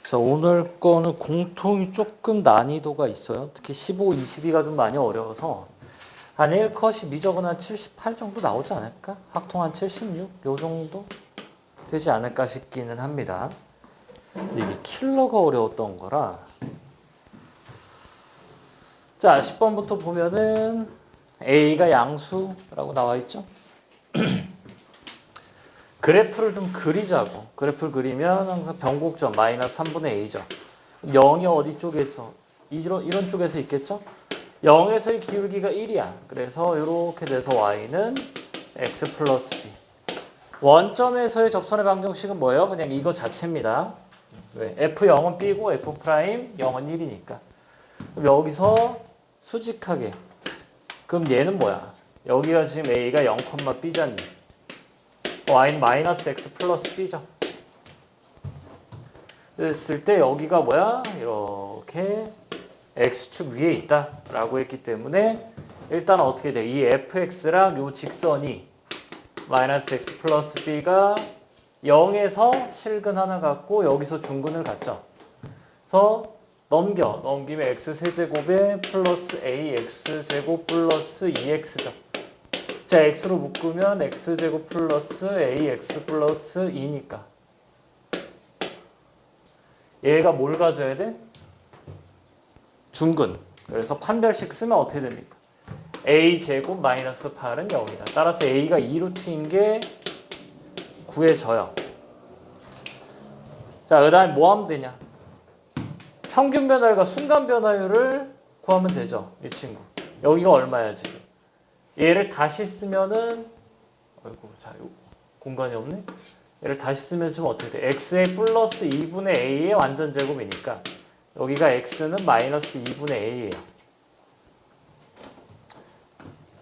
자, 오늘 거는 공통이 조금 난이도가 있어요. 특히 15, 22가 좀 많이 어려워서 한 1컷이 미적은 한 78 정도 나오지 않을까? 학통 한 76? 요 정도 되지 않을까 싶기는 합니다. 근데 이게 킬러가 어려웠던 거라. 자, 10번부터 보면은 A가 양수라고 나와 있죠? 그래프를 좀 그리자고. 그래프를 그리면 항상 변곡점 마이너스 3분의 A죠. 0이 어디 쪽에서? 이런 쪽에서 있겠죠? 0에서의 기울기가 1이야. 그래서 이렇게 돼서 y는 x 플러스 b. 원점에서의 접선의 방정식은 뭐예요? 그냥 이거 자체입니다. 왜? f0은 b고 f'0은 1이니까. 그럼 여기서 수직하게. 그럼 얘는 뭐야? 여기가 지금 a가 0,b잖니. y는 마이너스 x 플러스 b죠. 그랬을 때 여기가 뭐야? 이렇게 x축 위에 있다라고 했기 때문에 일단 어떻게 돼? 이 fx랑 요 직선이 마이너스 x 플러스 b가 0에서 실근 하나 갖고 여기서 중근을 갖죠. 그래서 넘기면 x세제곱에 플러스 ax제곱 플러스 2x죠. 자, x로 묶으면 x제곱 플러스 ax 플러스 2니까 얘가 뭘 가져야 돼? 중근. 그래서 판별식 쓰면 어떻게 됩니까? a제곱 마이너스 8은 0이다. 따라서 a가 2루트인 게 구해져요. 자, 그 다음에 뭐 하면 되냐? 평균 변화율과 순간 변화율을 구하면 되죠. 이 친구. 여기가 얼마야 지금? 얘를 다시 쓰면은 아이고, 자, 공간이 없네. 얘를 다시 쓰면 지금 어떻게 돼? x의 플러스 2분의 a의 완전 제곱이니까 여기가 x는 마이너스 2분의 a예요.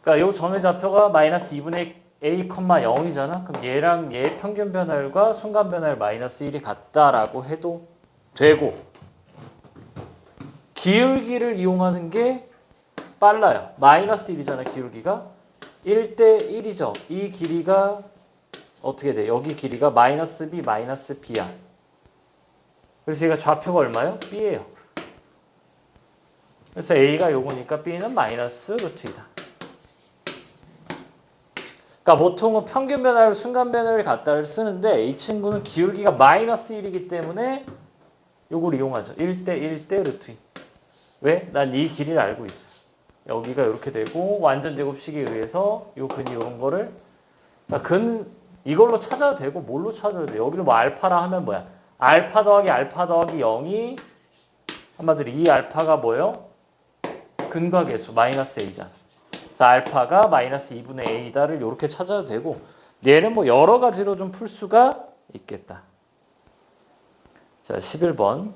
그러니까 요 점의 좌표가 마이너스 2분의 a, 0이잖아. 그럼 얘랑 얘 평균 변화율과 순간 변화율 마이너스 1이 같다라고 해도 되고 기울기를 이용하는 게 빨라요. 마이너스 1이잖아, 기울기가. 1대 1이죠. 이 길이가 어떻게 돼? 여기 길이가 마이너스 b, 마이너스 b야. 그래서 얘가 좌표가 얼마예요? b예요. 그래서 a가 요거니까 b는 마이너스 루트이다. 그러니까 보통은 평균 변화율, 순간 변화율 같다를 쓰는데 이 친구는 기울기가 마이너스 1이기 때문에 요걸 이용하죠. 1대 1대 루트 2. 왜? 난 이 길이를 알고 있어. 여기가 이렇게 되고 완전 제곱식에 의해서 요 근이 이런 거를 그러니까 이걸로 찾아도 되고 뭘로 찾아도 돼. 여기를 뭐 알파라 하면 뭐야? 알파 더하기 0이 한마디로 이 알파가 뭐예요? 근과계수 마이너스 a잖아. 그래서 알파가 마이너스 2분의 a다를 이렇게 찾아도 되고 얘는 뭐 여러 가지로 좀 풀 수가 있겠다. 자, 11번.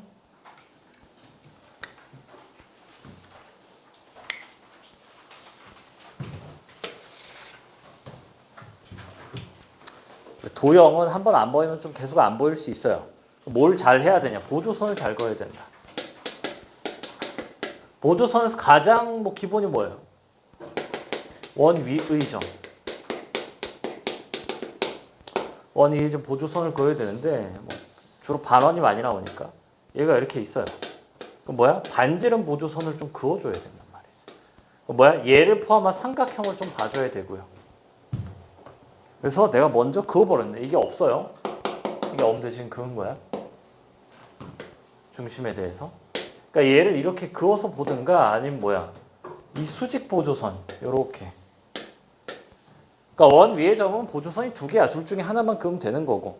도형은 한번 안 보이면 좀 계속 안 보일 수 있어요. 뭘 잘 해야 되냐? 보조선을 잘 그어야 된다. 보조선에서 가장 뭐 기본이 뭐예요? 원 위의 점. 원 위의 점 보조선을 그어야 되는데 뭐 주로 반원이 많이 나오니까 얘가 이렇게 있어요. 그 뭐야? 반지름 보조선을 좀 그어줘야 된단 말이에요. 그 뭐야? 얘를 포함한 삼각형을 좀 봐줘야 되고요. 그래서 내가 먼저 그어버렸네. 이게 없어요. 이게 없는데 지금 그은 거야. 중심에 대해서. 그러니까 얘를 이렇게 그어서 보든가 아니면 뭐야? 이 수직 보조선 요렇게. 그러니까 원 위의 점은 보조선이 두 개야. 둘 중에 하나만 그으면 되는 거고.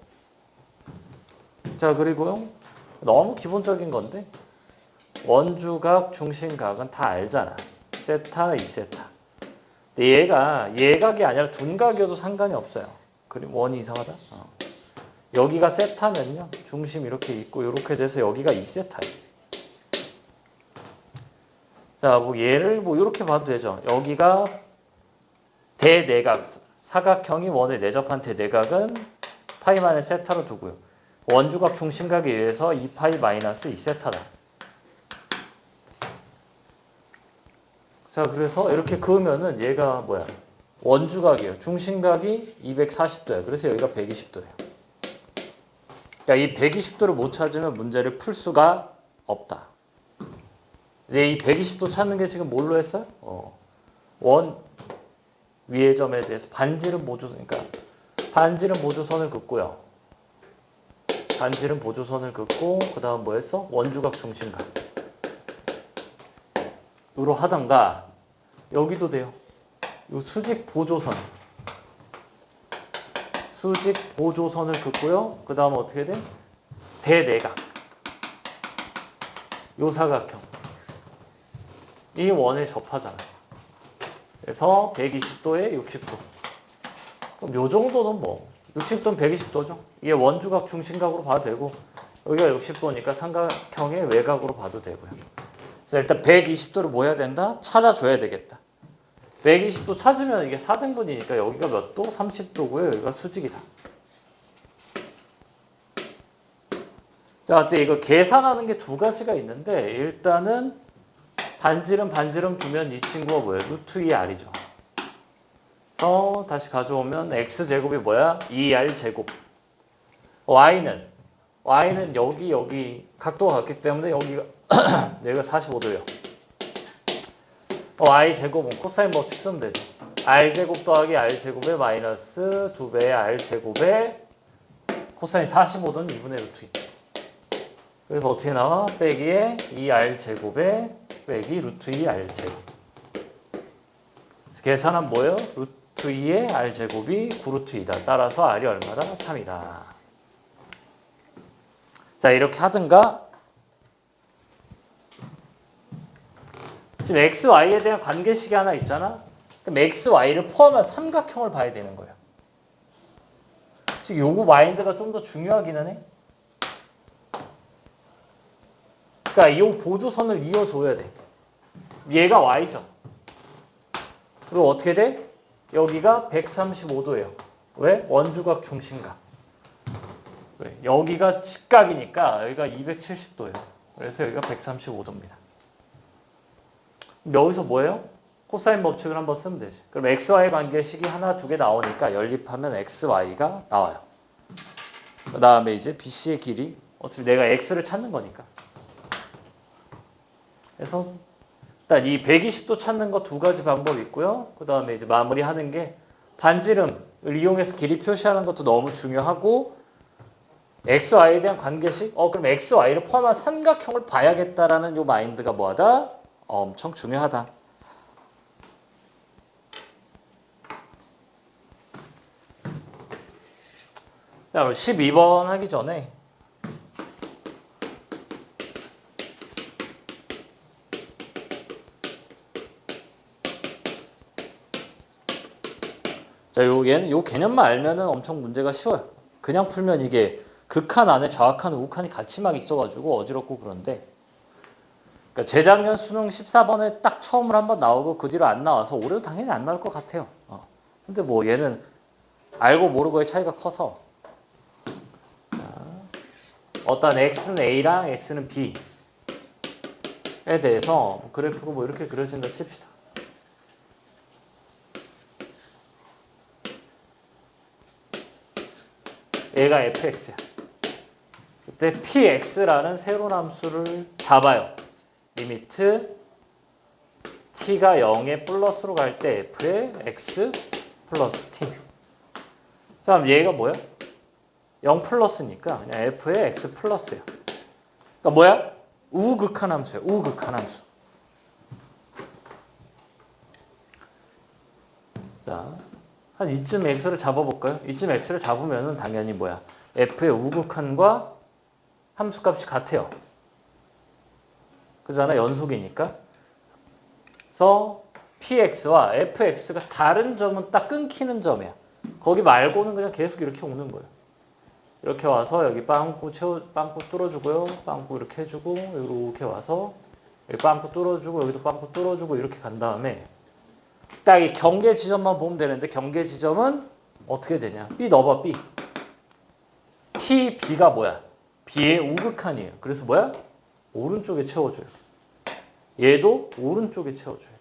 자, 그리고요. 너무 기본적인 건데 원주각, 중심각은 다 알잖아. 세타, 2세타. 근데 얘가 예각이 아니라 둔각이어도 상관이 없어요. 그리고 원이 이상하다. 여기가 세타면요. 중심 이렇게 있고 이렇게 돼서 여기가 2세타예요. 자, 뭐 얘를 뭐 이렇게 봐도 되죠. 여기가 대내각, 사각형이 원에 내접한 대내각은 파이만을 세타로 두고요. 원주각 중심각에 의해서 2파이 마이너스 2세타다. 자, 그래서 이렇게 그으면은 얘가 뭐야? 원주각이에요. 중심각이 240도야. 그래서 여기가 120도예요. 그러니까 이 120도를 못 찾으면 문제를 풀 수가 없다. 근데 이 120도 찾는 게 지금 뭘로 했어요? 원 위의 점에 대해서 반지름 보조선, 그러니까 반지름 보조선을 긋고요. 반지름 보조선을 긋고 그 다음 뭐 했어? 원주각 중심각 으로 하던가 여기도 돼요. 요 수직 보조선을 긋고요. 그 다음 어떻게 돼? 대내각 요 사각형 이 원에 접하잖아요. 그래서 120도에 60도. 그럼 요 정도는 뭐 60도는 120도죠. 이게 원주각 중심각으로 봐도 되고 여기가 60도니까 삼각형의 외곽으로 봐도 되고요. 그래서 일단 120도를 뭐 해야 된다? 찾아줘야 되겠다. 120도 찾으면 이게 4등분이니까 여기가 몇 도? 30도고요. 여기가 수직이다. 자, 그때 이거 계산하는 게 두 가지가 있는데 일단은 반지름 두면 이 친구가 뭐예요? 루트 2r이죠. 그래서 다시 가져오면 x제곱이 뭐야? 2r제곱. y는 여기 각도가 같기 때문에 여기가 여기가 45도예요. y제곱은 코사인 법칙 쓰면 되죠. r제곱 더하기 r제곱에 마이너스 2배의 r제곱에 코사인 45도는 2분의 루트 2. 그래서 어떻게 나와? 빼기에 2r제곱에 빼기 루트 2r제곱. 계산은 뭐예요? 루트 2의 r제곱이 9루트 2다. 따라서 r이 얼마다? 3이다. 자, 이렇게 하든가 지금 x, y에 대한 관계식이 하나 있잖아. 그럼 x, y를 포함한 삼각형을 봐야 되는 거예요. 지금 요거 마인드가 좀 더 중요하기는 해. 그러니까 이 보조선을 이어줘야 돼. 얘가 y죠. 그리고 어떻게 돼? 여기가 135도예요. 왜? 원주각 중심각. 왜? 여기가 직각이니까 여기가 270도예요. 그래서 여기가 135도입니다. 여기서 뭐예요? 코사인 법칙을 한번 쓰면 되지. 그럼 XY 관계식이 하나, 두 개 나오니까 연립하면 XY가 나와요. 그 다음에 이제 BC의 길이, 어차피 내가 X를 찾는 거니까. 그래서 일단 이 120도 찾는 거 두 가지 방법이 있고요. 그 다음에 이제 마무리하는 게 반지름을 이용해서 길이 표시하는 것도 너무 중요하고 XY에 대한 관계식, 그럼 XY를 포함한 삼각형을 봐야겠다라는 요 마인드가 뭐하다? 엄청 중요하다. 자, 그럼 12번 하기 전에 자, 요 개념만 알면은 엄청 문제가 쉬워요. 그냥 풀면 이게 극한 안에 좌악한 우극한이 같이 막 있어가지고 어지럽고 그런데 그러니까 재작년 수능 14번에 딱 처음으로 한번 나오고 그 뒤로 안 나와서 올해도 당연히 안 나올 것 같아요. 근데 뭐 얘는 알고 모르고의 차이가 커서 어떤 x는 a랑 x는 b에 대해서 그래프가 뭐 이렇게 그려진다 칩시다. 얘가 fx야. 그때 px라는 새로운 함수를 잡아요. 리미트 t가 0에 플러스로 갈 때 f의 x 플러스 t. 자, 그럼 얘가 뭐야? 0 플러스니까 그냥 f의 x 플러스야. 그러니까 뭐야? 우극한 함수야. 우극한 함수. 자, 한 이쯤 x를 잡아볼까요? 이쯤 x를 잡으면은 당연히 뭐야? f의 우극한과 함수값이 같아요. 그잖아, 연속이니까. 그래서 px와 fx가 다른 점은 딱 끊기는 점이야. 거기 말고는 그냥 계속 이렇게 오는 거예요. 이렇게 와서 여기 빵꾸 뚫어주고요. 빵꾸 이렇게 해주고 이렇게 와서 여기 빵꾸 뚫어주고 여기도 빵꾸 뚫어주고 이렇게 간 다음에 딱 이 경계 지점만 보면 되는데 경계 지점은 어떻게 되냐? B 넣어봐, B. T, B가 뭐야? B의 우극한이에요. 그래서 뭐야? 오른쪽에 채워줘요. 얘도 오른쪽에 채워줘야 돼.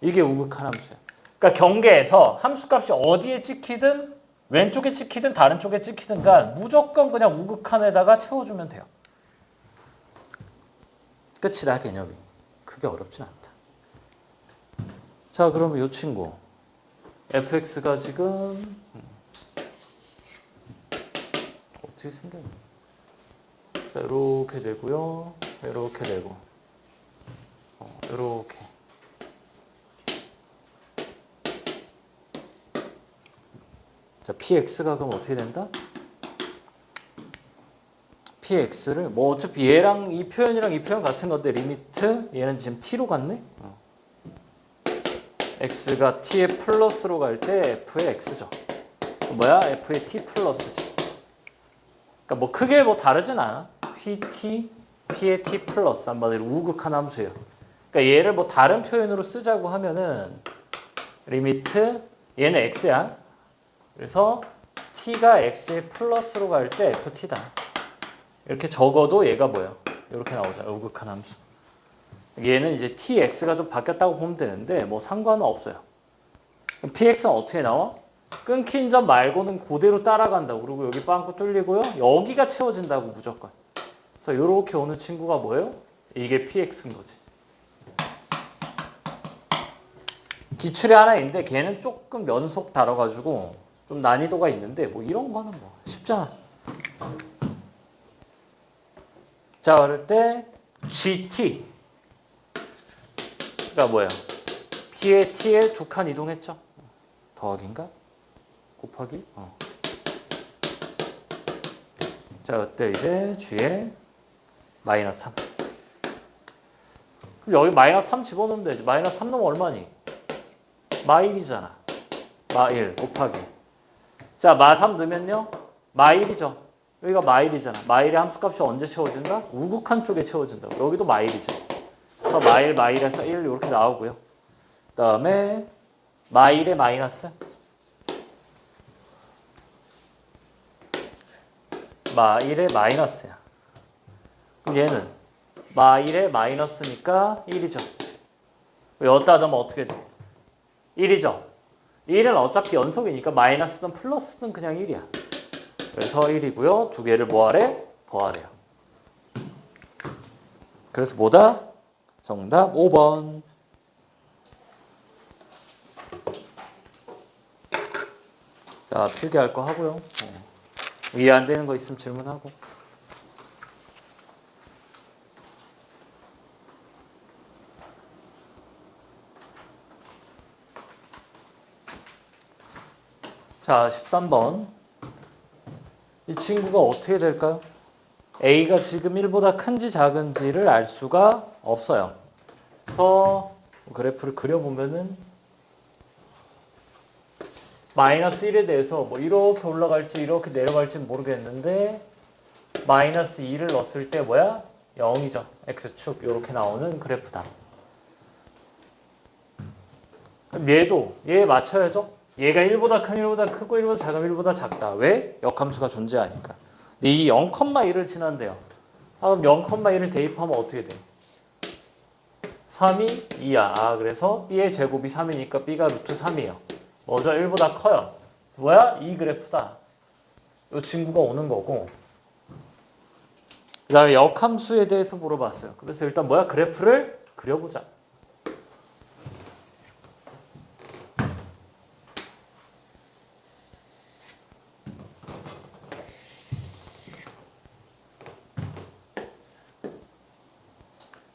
이게 우극한 함수야. 그러니까 경계에서 함수값이 어디에 찍히든 왼쪽에 찍히든 다른 쪽에 찍히든 간 무조건 그냥 우극한에다가 채워주면 돼요. 끝이다, 개념이. 크게 어렵진 않다. 자, 그러면 이 친구 fx가 지금 어떻게 생겼냐. 자, 이렇게 되고요. 이렇게 되고 이렇게. 자, px가 그럼 어떻게 된다? px를 뭐 어차피 얘랑 이 표현이랑 이 표현 같은 건데 리미트 얘는 지금 t로 갔네? x가 t의 플러스로 갈 때 f의 x죠. 뭐야? f의 t 플러스지. 그러니까 뭐 크게 뭐 다르진 않아. pt, p의 t 플러스 한마디로 우극한 함수예요. 그러니까 얘를 뭐 다른 표현으로 쓰자고 하면은 리미트 얘는 x야. 그래서 t가 x의 플러스로 갈 때 ft다. 이렇게 적어도 얘가 뭐야? 이렇게 나오잖아. 우극한 함수. 얘는 이제 tx가 좀 바뀌었다고 보면 되는데 뭐 상관은 없어요. 그럼 px는 어떻게 나와? 끊긴 점 말고는 그대로 따라간다고. 그리고 여기 빵꾸 뚫리고요. 여기가 채워진다고 무조건. 그래서 이렇게 오는 친구가 뭐예요? 이게 px인 거지. 기출이 하나 있는데 걔는 조금 연속 다뤄가지고 좀 난이도가 있는데 뭐 이런 거는 뭐 쉽잖아. 자, 그럴 때 GT 가 뭐야? P에 T에 두 칸 이동했죠? 더하기인가? 곱하기? 자, 그때 이제 G에 마이너스 3. 그럼 여기 마이너스 3 집어넣으면 되지. 마이너스 3 넣으면 얼마니? 마1이잖아. 마1 곱하기. 자, 마3 넣으면요? 마1이죠. 여기가 마1이잖아. 마1의 함수값이 언제 채워진다? 우극한 쪽에 채워진다고. 여기도 마1이죠. 그래서 마1, 마1에서 1 이렇게 나오고요. 그 다음에 마1의 마이너스. 마1의 마이너스야. 그럼 얘는 마1의 마이너스니까 1이죠. 여기다 넣으면 어떻게 돼? 1이죠. 1은 어차피 연속이니까 마이너스든 플러스든 그냥 1이야. 그래서 1이고요. 두 개를 뭐하래? 더하래요. 그래서 뭐다? 정답 5번. 자, 필기할 거 하고요. 이해 안 되는 거 있으면 질문하고. 자, 13번. 이 친구가 어떻게 될까요? A가 지금 1보다 큰지 작은지를 알 수가 없어요. 그래서 그래프를 그려보면은 마이너스 1에 대해서 뭐 이렇게 올라갈지 이렇게 내려갈지 모르겠는데 마이너스 2를 넣었을 때 뭐야? 0이죠. X축 이렇게 나오는 그래프다. 그럼 얘도 얘에 맞춰야죠. 얘가 1보다 큰 1보다 크고 1보다 작은 1보다 작다. 왜? 역함수가 존재하니까. 근데 이 0,1을 지난대요. 그럼 0,1을 대입하면 어떻게 돼? 3이 2야. 아, 그래서 B의 제곱이 3이니까 B가 루트 3이에요. 뭐죠? 1보다 커요. 뭐야? 이 그래프다. 이 친구가 오는 거고. 그 다음에 역함수에 대해서 물어봤어요. 그래서 일단 뭐야? 그래프를 그려보자.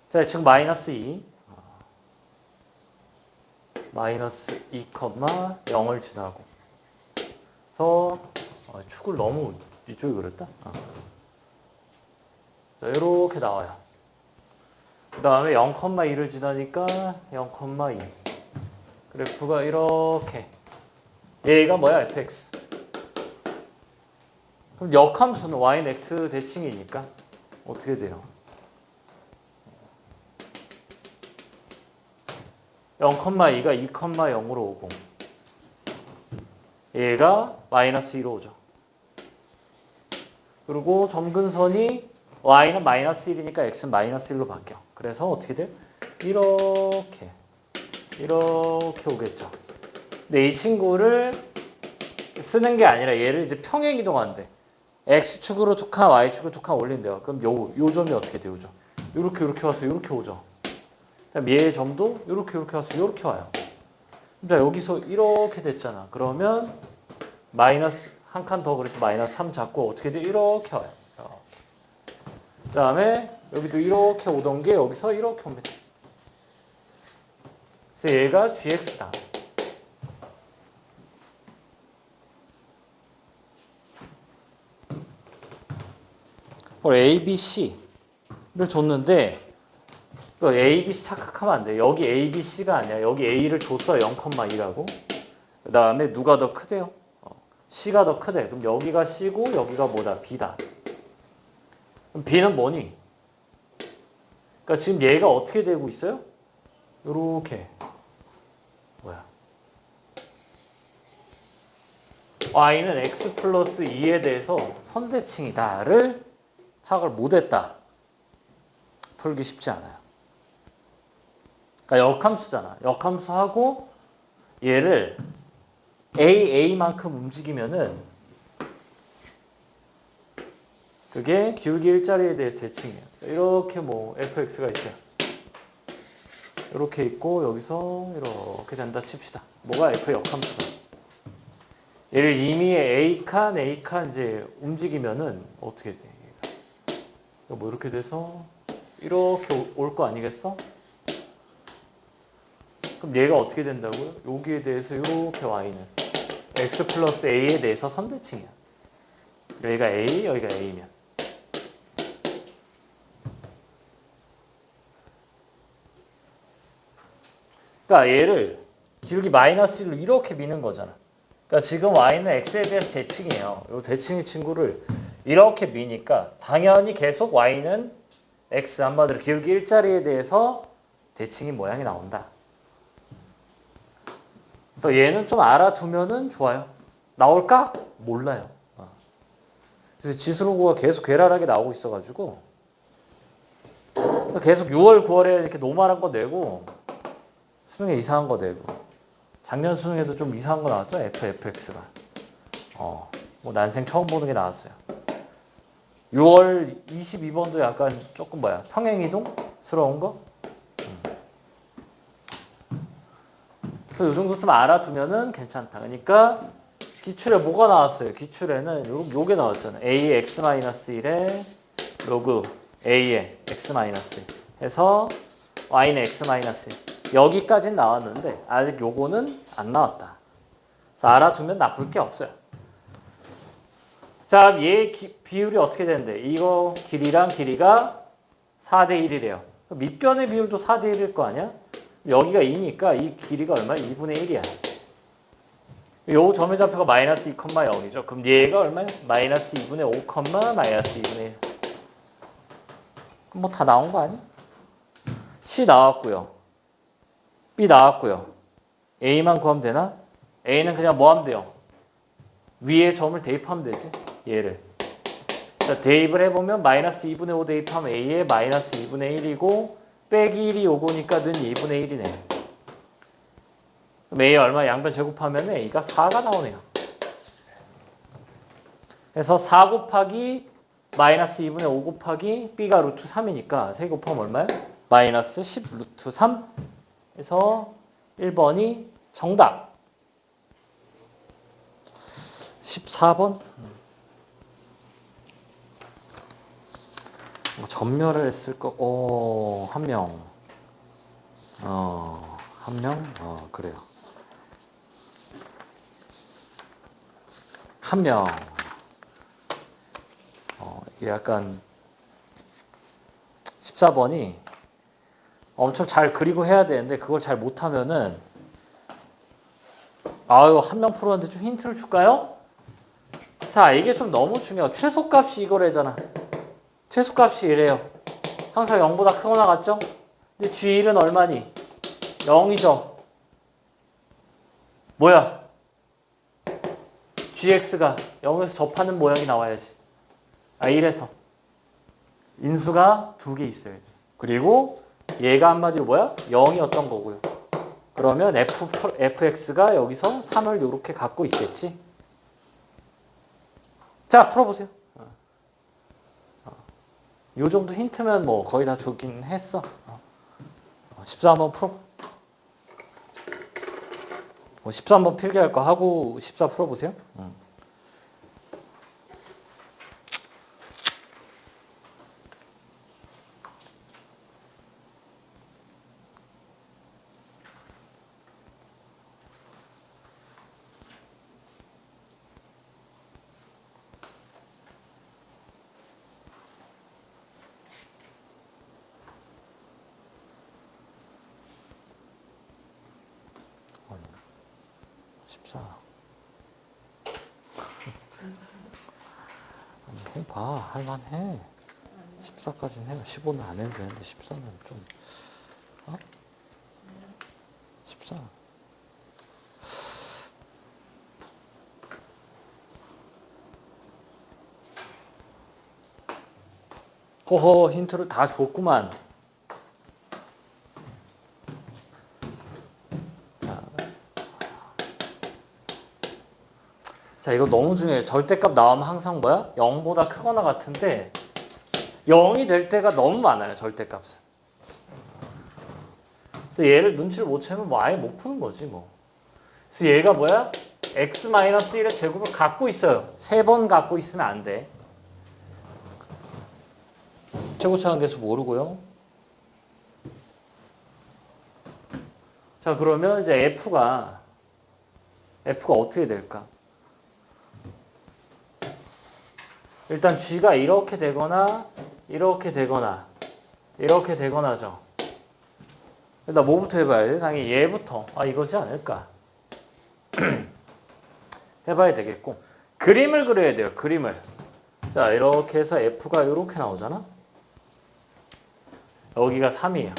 자, 지금 마이너스 2. 마이너스 2, 0을 지나고. 그래서 축을 너무 이쪽에 그렸다. 자, 이렇게 나와요. 그 다음에 0,2를 지나니까 0,2. 그래프가 이렇게. 얘가 뭐야? fx. 그럼 역함수는 y는 x 대칭이니까 어떻게 돼요? 0,2가 2,0으로 오고 얘가 마이너스 2로 오죠. 그리고 점근선이 y는 마이너스 1이니까 x는 마이너스 1로 바뀌어. 그래서 어떻게 돼? 이렇게 오겠죠. 근데 이 친구를 쓰는 게 아니라 얘를 이제 평행 이동한대. x축으로 두 칸, y축으로 두 칸 올린대요. 그럼 요 점이 어떻게 돼요? 요 점. 요렇게 와서 요렇게 오죠. 그럼 얘의 점도 요렇게 와서 요렇게 와요. 자, 여기서 이렇게 됐잖아. 그러면 마이너스 한 칸 더 그래서 마이너스 3 잡고 어떻게 돼? 이렇게 와요. 그 다음에 여기도 이렇게 오던 게 여기서 이렇게 옵니다. 그래서 얘가 gx다. A, B, C를 줬는데 A, B, C 착각하면 안 돼. 여기 A, B, C가 아니야. 여기 A를 줬어요. 0,2라고. 그 다음에 누가 더 크대요? C가 더 크대. 그럼 여기가 C고 여기가 뭐다? B다. 그럼 B는 뭐니? 그러니까 지금 얘가 어떻게 되고 있어요? 요렇게. 뭐야? Y는 X 플러스 2에 대해서 선대칭이다를 파악을 못했다. 풀기 쉽지 않아요. 그러니까 역함수잖아. 역함수하고 얘를 A만큼 움직이면은 그게 기울기 일자리에 대해서 대칭이에요. 이렇게 뭐 fx가 있어요. 이렇게 있고 여기서 이렇게 된다 칩시다. 뭐가 f 역함수다. 얘를 이미 A칸 이제 움직이면은 어떻게 돼? 뭐 이렇게 돼서 이렇게 올 거 아니겠어? 그럼 얘가 어떻게 된다고요? 여기에 대해서 이렇게 y는 x 플러스 a에 대해서 선대칭이야. 여기가 a, 여기가 a면. 그러니까 얘를 기울기 마이너스 1로 이렇게 미는 거잖아. 그러니까 지금 y는 x에 대해서 대칭이에요. 이 대칭의 친구를 이렇게 미니까 당연히 계속 y는 x 한마디로 기울기 일자리에 대해서 대칭의 모양이 나온다. 그래서 얘는 좀 알아두면은 좋아요. 나올까? 몰라요. 그래서 지수로고가 계속 괴랄하게 나오고 있어가지고 계속 6월, 9월에 이렇게 노멀한 거 내고 수능에 이상한 거 내고 작년 수능에도 좀 이상한 거 나왔죠? fx가. 뭐 난생 처음 보는 게 나왔어요. 6월 22번도 약간 조금 뭐야 평행이동스러운 거? 그래서 이 정도 좀 알아두면은 괜찮다. 그러니까 기출에 뭐가 나왔어요? 기출에는 요게 나왔잖아요. a의 x-1에 로그 a의 x-1 해서 y는 x-1 여기까지는 나왔는데 아직 요거는 안 나왔다. 그래서 알아두면 나쁠 게 없어요. 자, 얘 비율이 어떻게 되는데? 이거 길이랑 길이가 4대 1이래요. 밑변의 비율도 4대 1일 거 아니야? 여기가 2니까 이 길이가 얼마야? 2분의 1이야. 요 점의 좌표가 마이너스 2,0이죠. 그럼 얘가 얼마야? 마이너스 2분의 5, 마이너스 2분의 1. 그럼 뭐 다 나온 거 아니야? C 나왔고요. B 나왔고요. A만 구하면 되나? A는 그냥 뭐 하면 돼요? 위에 점을 대입하면 되지. 얘를. 자, 대입을 해보면 마이너스 2분의 5 대입하면 A에 마이너스 2분의 1이고 빼기 1이 요거니까 는 2분의 1이네. 그럼 A 얼마 양변 제곱하면 A가 4가 나오네요. 그래서 4 곱하기 마이너스 2분의 5 곱하기 B가 루트 3이니까 3 곱하면 얼마야? 마이너스 10 루트 3 해서 1번이 정답. 14번? 전멸을 했을 거, 한 명. 한 명? 그래요. 한 명. 이게 약간 14번이 엄청 잘 그리고 해야 되는데 그걸 잘 못하면은 한 명 풀었는데 좀 힌트를 줄까요? 자, 이게 좀 너무 중요해. 최소값이 이거래잖아. 최소값이 이래요. 항상 0보다 크거나 같죠? 근데 G1은 얼마니? 0이죠. 뭐야? GX가 0에서 접하는 모양이 나와야지. 1에서. 인수가 2개 있어야 돼. 그리고 얘가 한마디로 뭐야? 0이었던 거고요. 그러면 fx가 여기서 3을 이렇게 갖고 있겠지. 자, 풀어보세요. 요 정도 힌트면 뭐 거의 다 주긴 했어. 14 한번 풀어. 14 한번 필기할 거 하고 14 풀어보세요. 아니, 14. 해봐, 할만해. 14까지는 해요. 15는 안 해도 되는데 14는 좀 14. 허허, 힌트를 다 줬구만. 자, 이거 너무 중요해. 절대값 나오면 항상 뭐야? 0보다 크거나 같은데 0이 될 때가 너무 많아요. 절대값은. 그래서 얘를 눈치를 못 채면 뭐 아예 못 푸는 거지 뭐. 그래서 얘가 뭐야? x-1의 제곱을 갖고 있어요. 3번 갖고 있으면 안 돼. 최고차원 계수 모르고요. 자, 그러면 이제 F가 어떻게 될까? 일단 G가 이렇게 되거나 이렇게 되거나죠. 일단 뭐부터 해봐야 돼? 당연히 얘부터. 이거지 않을까? 해봐야 되겠고. 그림을 그려야 돼요. 그림을. 자, 이렇게 해서 F가 이렇게 나오잖아? 여기가 3이에요.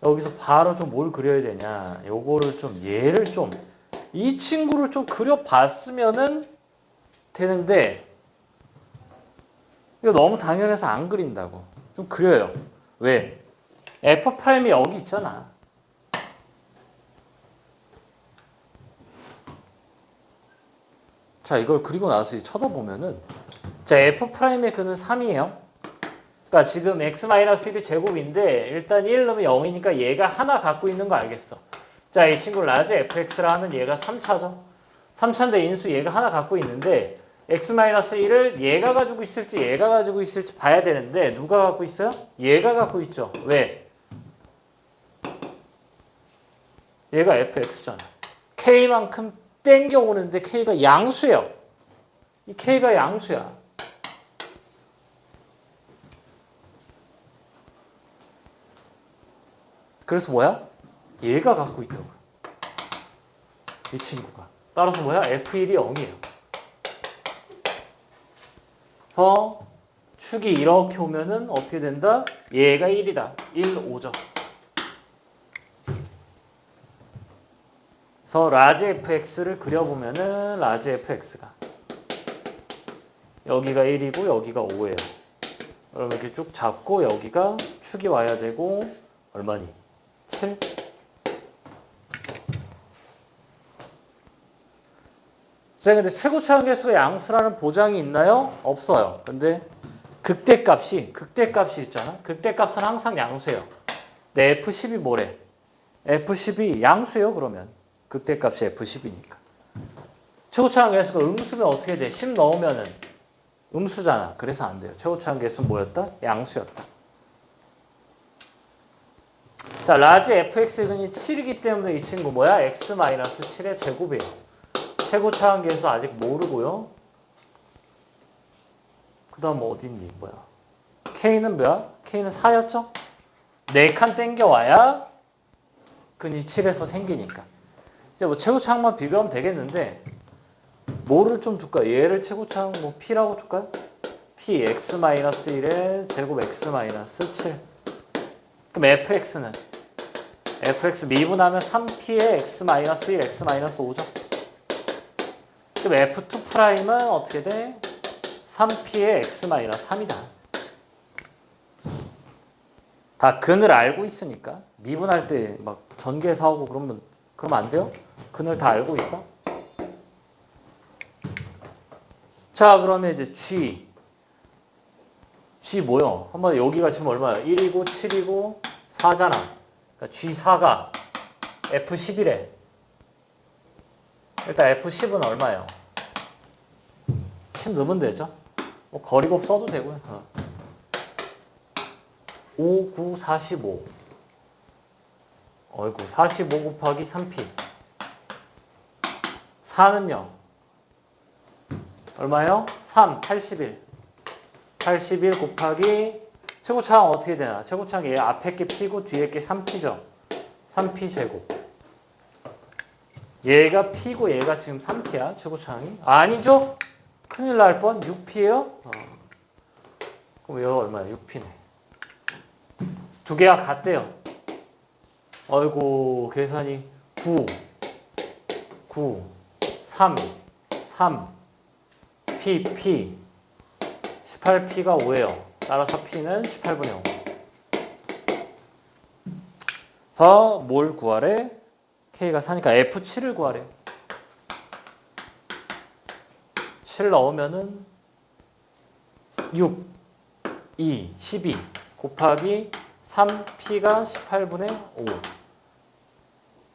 여기서 바로 좀 뭘 그려야 되냐. 요거를 좀, 얘를 좀, 이 친구를 좀 그려봤으면은 되는데, 이거 너무 당연해서 안 그린다고. 좀 그려요. 왜? F'이 여기 있잖아. 자, 이걸 그리고 나서 쳐다보면은, 자, F'의 근은 3이에요. 그러니까 지금 x-1이 제곱인데, 일단 1 넣으면 0이니까 얘가 하나 갖고 있는 거 알겠어. 자, 이 친구를 라지 fx라 하면 얘가 3차죠. 3차인데 인수 얘가 하나 갖고 있는데, x-1을 얘가 가지고 있을지 얘가 가지고 있을지 봐야 되는데, 누가 갖고 있어요? 얘가 갖고 있죠. 왜? 얘가 fx잖아. k만큼 땡겨오는데 k가 양수예요. 이 k가 양수야. 그래서 뭐야? 얘가 갖고 있다고. 이 친구가. 따라서 뭐야? F1이 0이에요. 그래서 축이 이렇게 오면은 어떻게 된다? 얘가 1이다. 1, 5죠. 그래서 라지 fx를 그려보면은 라지 fx가 여기가 1이고 여기가 5예요. 그럼 이렇게 쭉 잡고 여기가 축이 와야 되고 얼마니? 7. 쌤, 근데 최고차원 계수가 양수라는 보장이 있나요? 없어요. 근데 극대값이 있잖아. 극대값은 항상 양수예요. 근데 F10이 뭐래? F10이 양수예요, 그러면. 극대값이 F10이니까. 최고차원 계수가 음수면 어떻게 돼? 10 넣으면은 음수잖아. 그래서 안 돼요. 최고차원 계수는 뭐였다? 양수였다. 자, 라지 fx근이 7이기 때문에 이 친구 뭐야? x-7의 제곱이에요. 최고차원 계수 아직 모르고요. 그 다음 어디 있니? 뭐야? k는 뭐야? k는 4였죠? 4칸 땡겨와야 근이 7에서 생기니까. 이제 뭐 최고차원만 비교하면 되겠는데 뭐를 좀 줄까요? 얘를 최고차원 뭐 p라고 줄까요? p x-1의 제곱 x-7. 그럼 fx는 fx 미분하면 3p의 x-1, x-5죠. 그럼 f2'은 어떻게 돼? 3p의 x-3이다. 다 근을 알고 있으니까 미분할 때 막 전개해서 하고 그러면 안 돼요? 근을 다 알고 있어? 자, 그러면 이제 G 뭐요? 한번 여기가 지금 얼마야? 1이고 7이고 4잖아. 그러니까 G4가 F11에 일단 F10은 얼마예요? 10 넣으면 되죠. 뭐 거리곱 써도 되고요. 5, 9, 45. 어이구, 45 곱하기 3P. 4는요? 얼마예요? 3, 81. 81 곱하기 최고차항 어떻게 되나? 최고차항 얘 앞에 게 P고 뒤에 게 3P죠. 3P 제곱. 얘가 P고 얘가 지금 3P야. 최고차항이. 아니죠? 큰일 날 뻔. 6P예요? 그럼 얘가 얼마야? 6P네. 두 개가 같대요. 어이구, 계산이 9, 3, P. 18P가 5예요. 따라서 P는 18분의 5. 그래서 뭘 구하래? K가 4니까 F7을 구하래. 7 넣으면은 6, 2, 12 곱하기 3P가 18분의 5.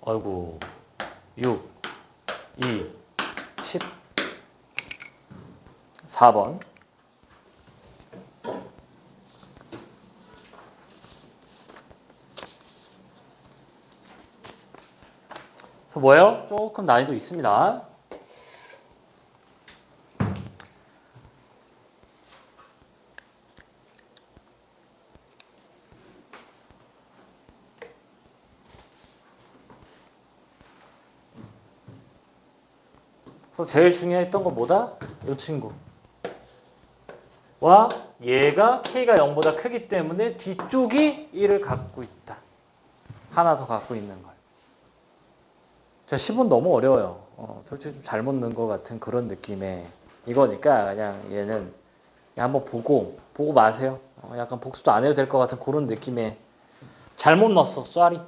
어이구, 6, 2, 10. 4번. 그래서 뭐예요? 조금 난이도 있습니다. 그래서 제일 중요했던 건 뭐다? 이 친구. 와, 얘가 K가 0보다 크기 때문에 뒤쪽이 1을 갖고 있다. 하나 더 갖고 있는 걸. 자, 10은 너무 어려워요. 솔직히 좀 잘못 넣은 것 같은 그런 느낌의 이거니까 그냥 얘는 그냥 한번 보고 마세요. 약간 복습도 안 해도 될 것 같은 그런 느낌의 잘못 넣었어. 쏘리.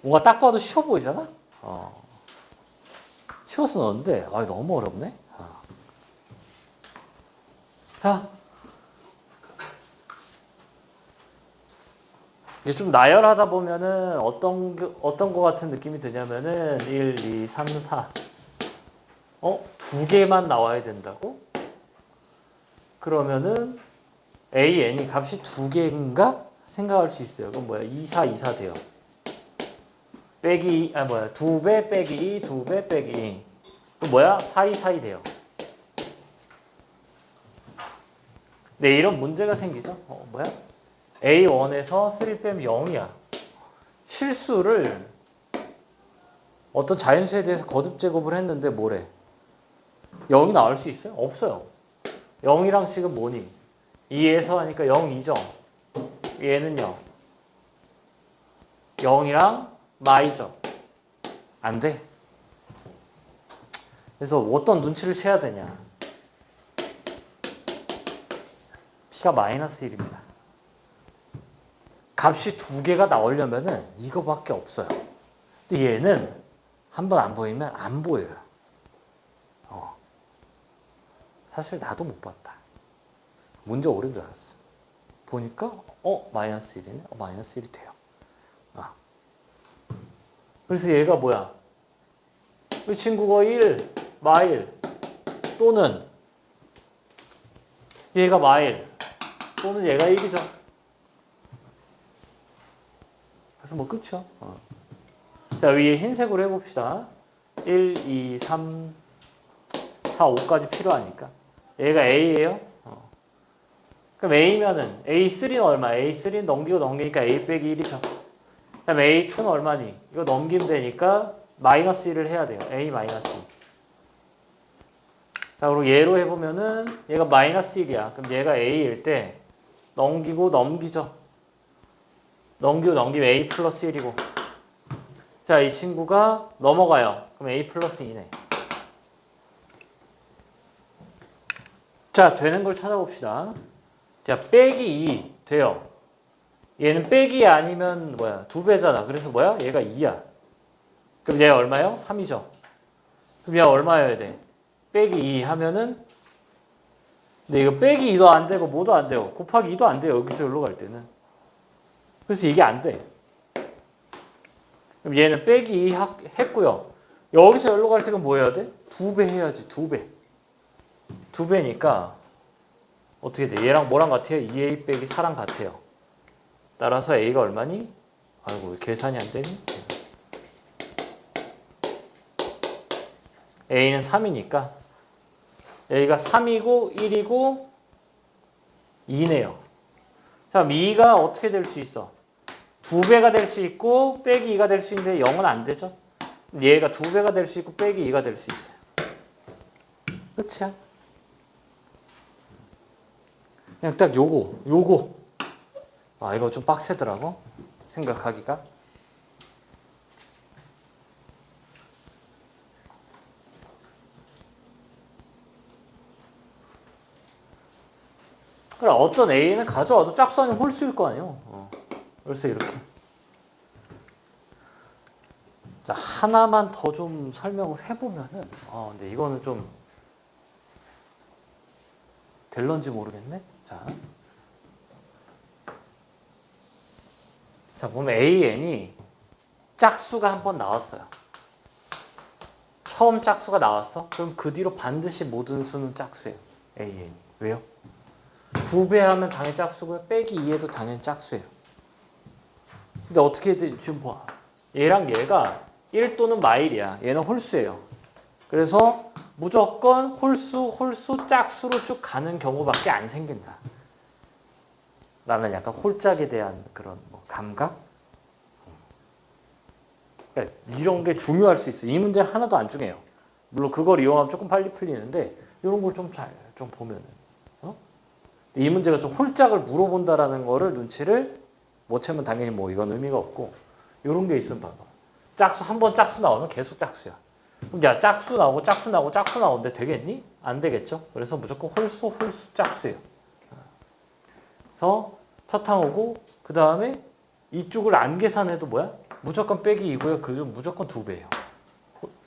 뭔가 딱 봐도 쉬워 보이잖아? 쉬워서 넣었는데 너무 어렵네. 자, 이제 좀 나열하다 보면은 어떤 거 같은 느낌이 드냐면은 1, 2, 3, 4 두 개만 나와야 된다고? 그러면은 A, N이 값이 두 개인가? 생각할 수 있어요. 그럼 뭐야? 2, 4, 2, 4 돼요. 빼기, 2배 빼기 2, 2배 빼기 2. 그럼 뭐야? 4, 2, 4, 2 돼요. 네, 이런 문제가 생기죠. 뭐야? A1에서 3 빼면 0이야. 실수를 어떤 자연수에 대해서 거듭 제곱을 했는데 뭐래? 0이 나올 수 있어요? 없어요. 0이랑 지금 뭐니? 2에서 하니까 0, 2죠. 얘는요. 0이랑 마이죠. 안 돼. 그래서 어떤 눈치를 채야 되냐? P가 마이너스 1입니다. 값이 두 개가 나오려면은 이거밖에 없어요. 근데 얘는 한번 안 보이면 안 보여요. 사실 나도 못 봤다. 문제 옳은 줄 알았어. 보니까 마이너스 1이네. 마이너스 1이 돼요. 그래서 얘가 뭐야? 이 친구가 1, 마일 또는 얘가 마일 또는 얘가 1이죠. 그래서 뭐 끝이야. 자, 위에 흰색으로 해봅시다. 1, 2, 3, 4, 5까지 필요하니까. 얘가 A예요. 그럼 A면은 A3는 얼마? A3는 넘기니까 A 빼기 1이죠. 그다음 A2는 얼마니? 이거 넘기면 되니까 마이너스 1을 해야 돼요. A 마이너스 2. 자, 그리고 얘로 해보면은 얘가 마이너스 1이야. 그럼 얘가 A일 때 넘기죠. 넘기면 A 플러스 1이고. 자, 이 친구가 넘어가요. 그럼 A 플러스 2네. 자, 되는 걸 찾아봅시다. 자, 빼기 2 돼요. 얘는 빼기 아니면 뭐야? 2배잖아. 그래서 뭐야? 얘가 2야. 그럼 그럼 얘 얼마요? 3이죠. 그럼 얘 얼마여야 돼? 빼기 2 하면은 근데 이거 빼기 2도 안 되고 뭐도 안 돼요. 곱하기 2도 안 돼요. 여기서 여기로 갈 때는. 그래서 이게 안 돼. 그럼 얘는 빼기 2 했고요. 여기서 여기로 갈 때는 뭐 해야 돼? 2배 해야지. 2배. 2배니까 어떻게 돼? 얘랑 뭐랑 같아요? 2a 빼기 4랑 같아요. 따라서 a가 얼마니? 아이고 계산이 안 되니? a는 3이니까 a가 3이고 1이고 2네요. 자, 그럼 2가 어떻게 될 수 있어? 2배가 될 수 있고 빼기 2가 될 수 있는데 0은 안 되죠? 얘가 2배가 될 수 있고 빼기 2가 될 수 있어요. 끝이야. 그냥 딱 요거. 아, 이거 좀 빡세더라고. 생각하기가. 그래, 어떤 A는 가져와도 짝수 아니면 홀수일 거 아니에요. 그래서 이렇게. 자, 하나만 더 좀 설명을 해보면은, 근데 이거는 좀 될런지 모르겠네. 자, 보면 AN이 짝수가 한 번 나왔어요. 처음 짝수가 나왔어? 그럼 그 뒤로 반드시 모든 수는 짝수예요. AN이. 왜요? 2배 하면 당연히 짝수고요. 빼기 2에도 당연히 짝수예요. 근데 어떻게 돼? 지금 봐. 얘랑 얘가 1 또는 마일이야. 얘는 홀수예요. 그래서 무조건 홀수, 짝수로 쭉 가는 경우밖에 안 생긴다. 나는 약간 홀짝에 대한 그런 감각? 그러니까 이런 게 중요할 수 있어요. 이 문제는 하나도 안 중요해요. 물론 그걸 이용하면 조금 빨리 풀리는데 이런 걸 좀 보면은 이 문제가 좀 홀짝을 물어본다라는 거를 눈치를 못 채면 당연히 이건 의미가 없고 이런 게 있으면 봐봐. 짝수 한 번 짝수 나오면 계속 짝수야. 그럼 야 짝수 나오고 짝수 나오는데 되겠니? 안 되겠죠. 그래서 무조건 홀수 짝수예요. 그래서 첫 항 오고 그 다음에 이쪽을 안 계산해도 뭐야? 무조건 빼기 2고요. 그건 무조건 2배예요.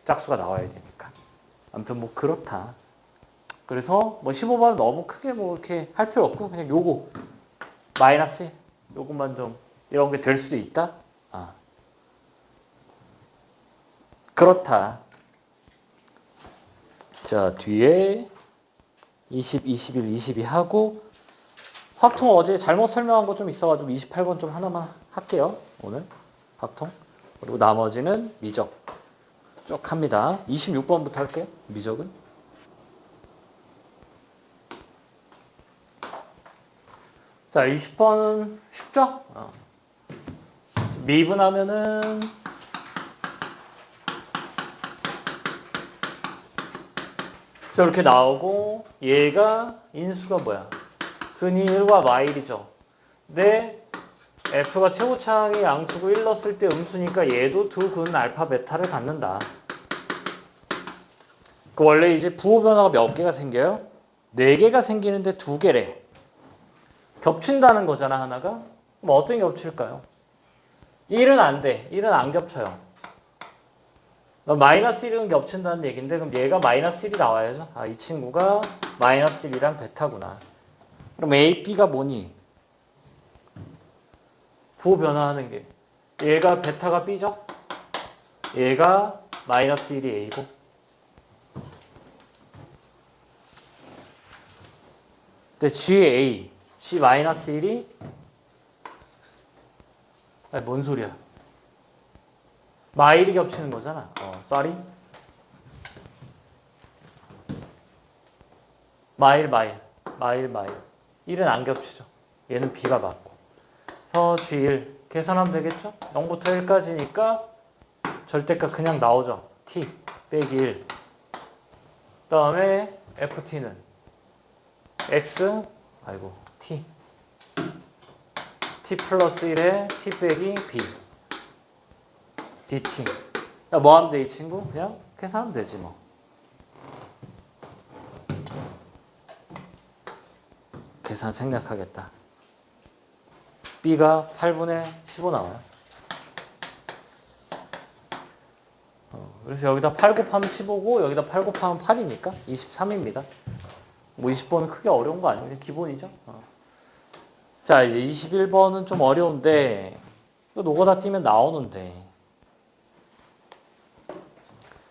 짝수가 나와야 되니까. 아무튼 그렇다. 그래서 15번 너무 크게 이렇게 할 필요 없고 그냥 요거 마이너스 요것만 좀 이런 게 될 수도 있다. 그렇다. 자, 뒤에 20, 21, 22 하고 확통 어제 잘못 설명한 거 좀 있어가지고 28번 좀 하나만 할게요. 오늘 확통. 그리고 나머지는 미적 쭉 합니다. 26번부터 할게요. 미적은. 자, 20번은 쉽죠? 미분하면은 자, 이렇게 나오고 얘가 인수가 뭐야? 근이 1과 마일이죠. 근데 F가 최고차항이 양수고 1 넣었을 때 음수니까 얘도 두 근 알파 베타를 갖는다. 그 원래 이제 부호 변화가 몇 개가 생겨요? 4개가 생기는데 2개래. 겹친다는 거잖아, 하나가. 그럼 어떤 게 겹칠까요? 1은 안 돼. 1은 안 겹쳐요. 마이너스 1은 겹친다는 얘기인데 그럼 얘가 마이너스 1이 나와야죠. 이 친구가 마이너스 1이란 베타구나. 그럼 A, B가 뭐니? 부호 변화하는 게 얘가 베타가 B죠? 얘가 마이너스 1이 A고 근데 G의 A, G 마이너스 1이 뭔 소리야? 마일이 겹치는 거잖아. sorry. 마일. 1은 안 겹치죠. 얘는 B가 맞고. 그래서 G1 계산하면 되겠죠? 0부터 1까지니까 절대값 그냥 나오죠. T 빼기 1. 그 다음에 FT는 X T. T 플러스 1에 T 빼기 B. DT. 뭐 하면 돼, 이 친구? 그냥 계산하면 되지, 뭐. 계산 생략하겠다. B가 8분의 15 나와요. 그래서 여기다 8 곱하면 15고 여기다 8 곱하면 8이니까 23입니다. 뭐 20번은 크게 어려운 거 아니에요. 기본이죠. 자, 이제 21번은 좀 어려운데 이거 노가다 띄면 나오는데.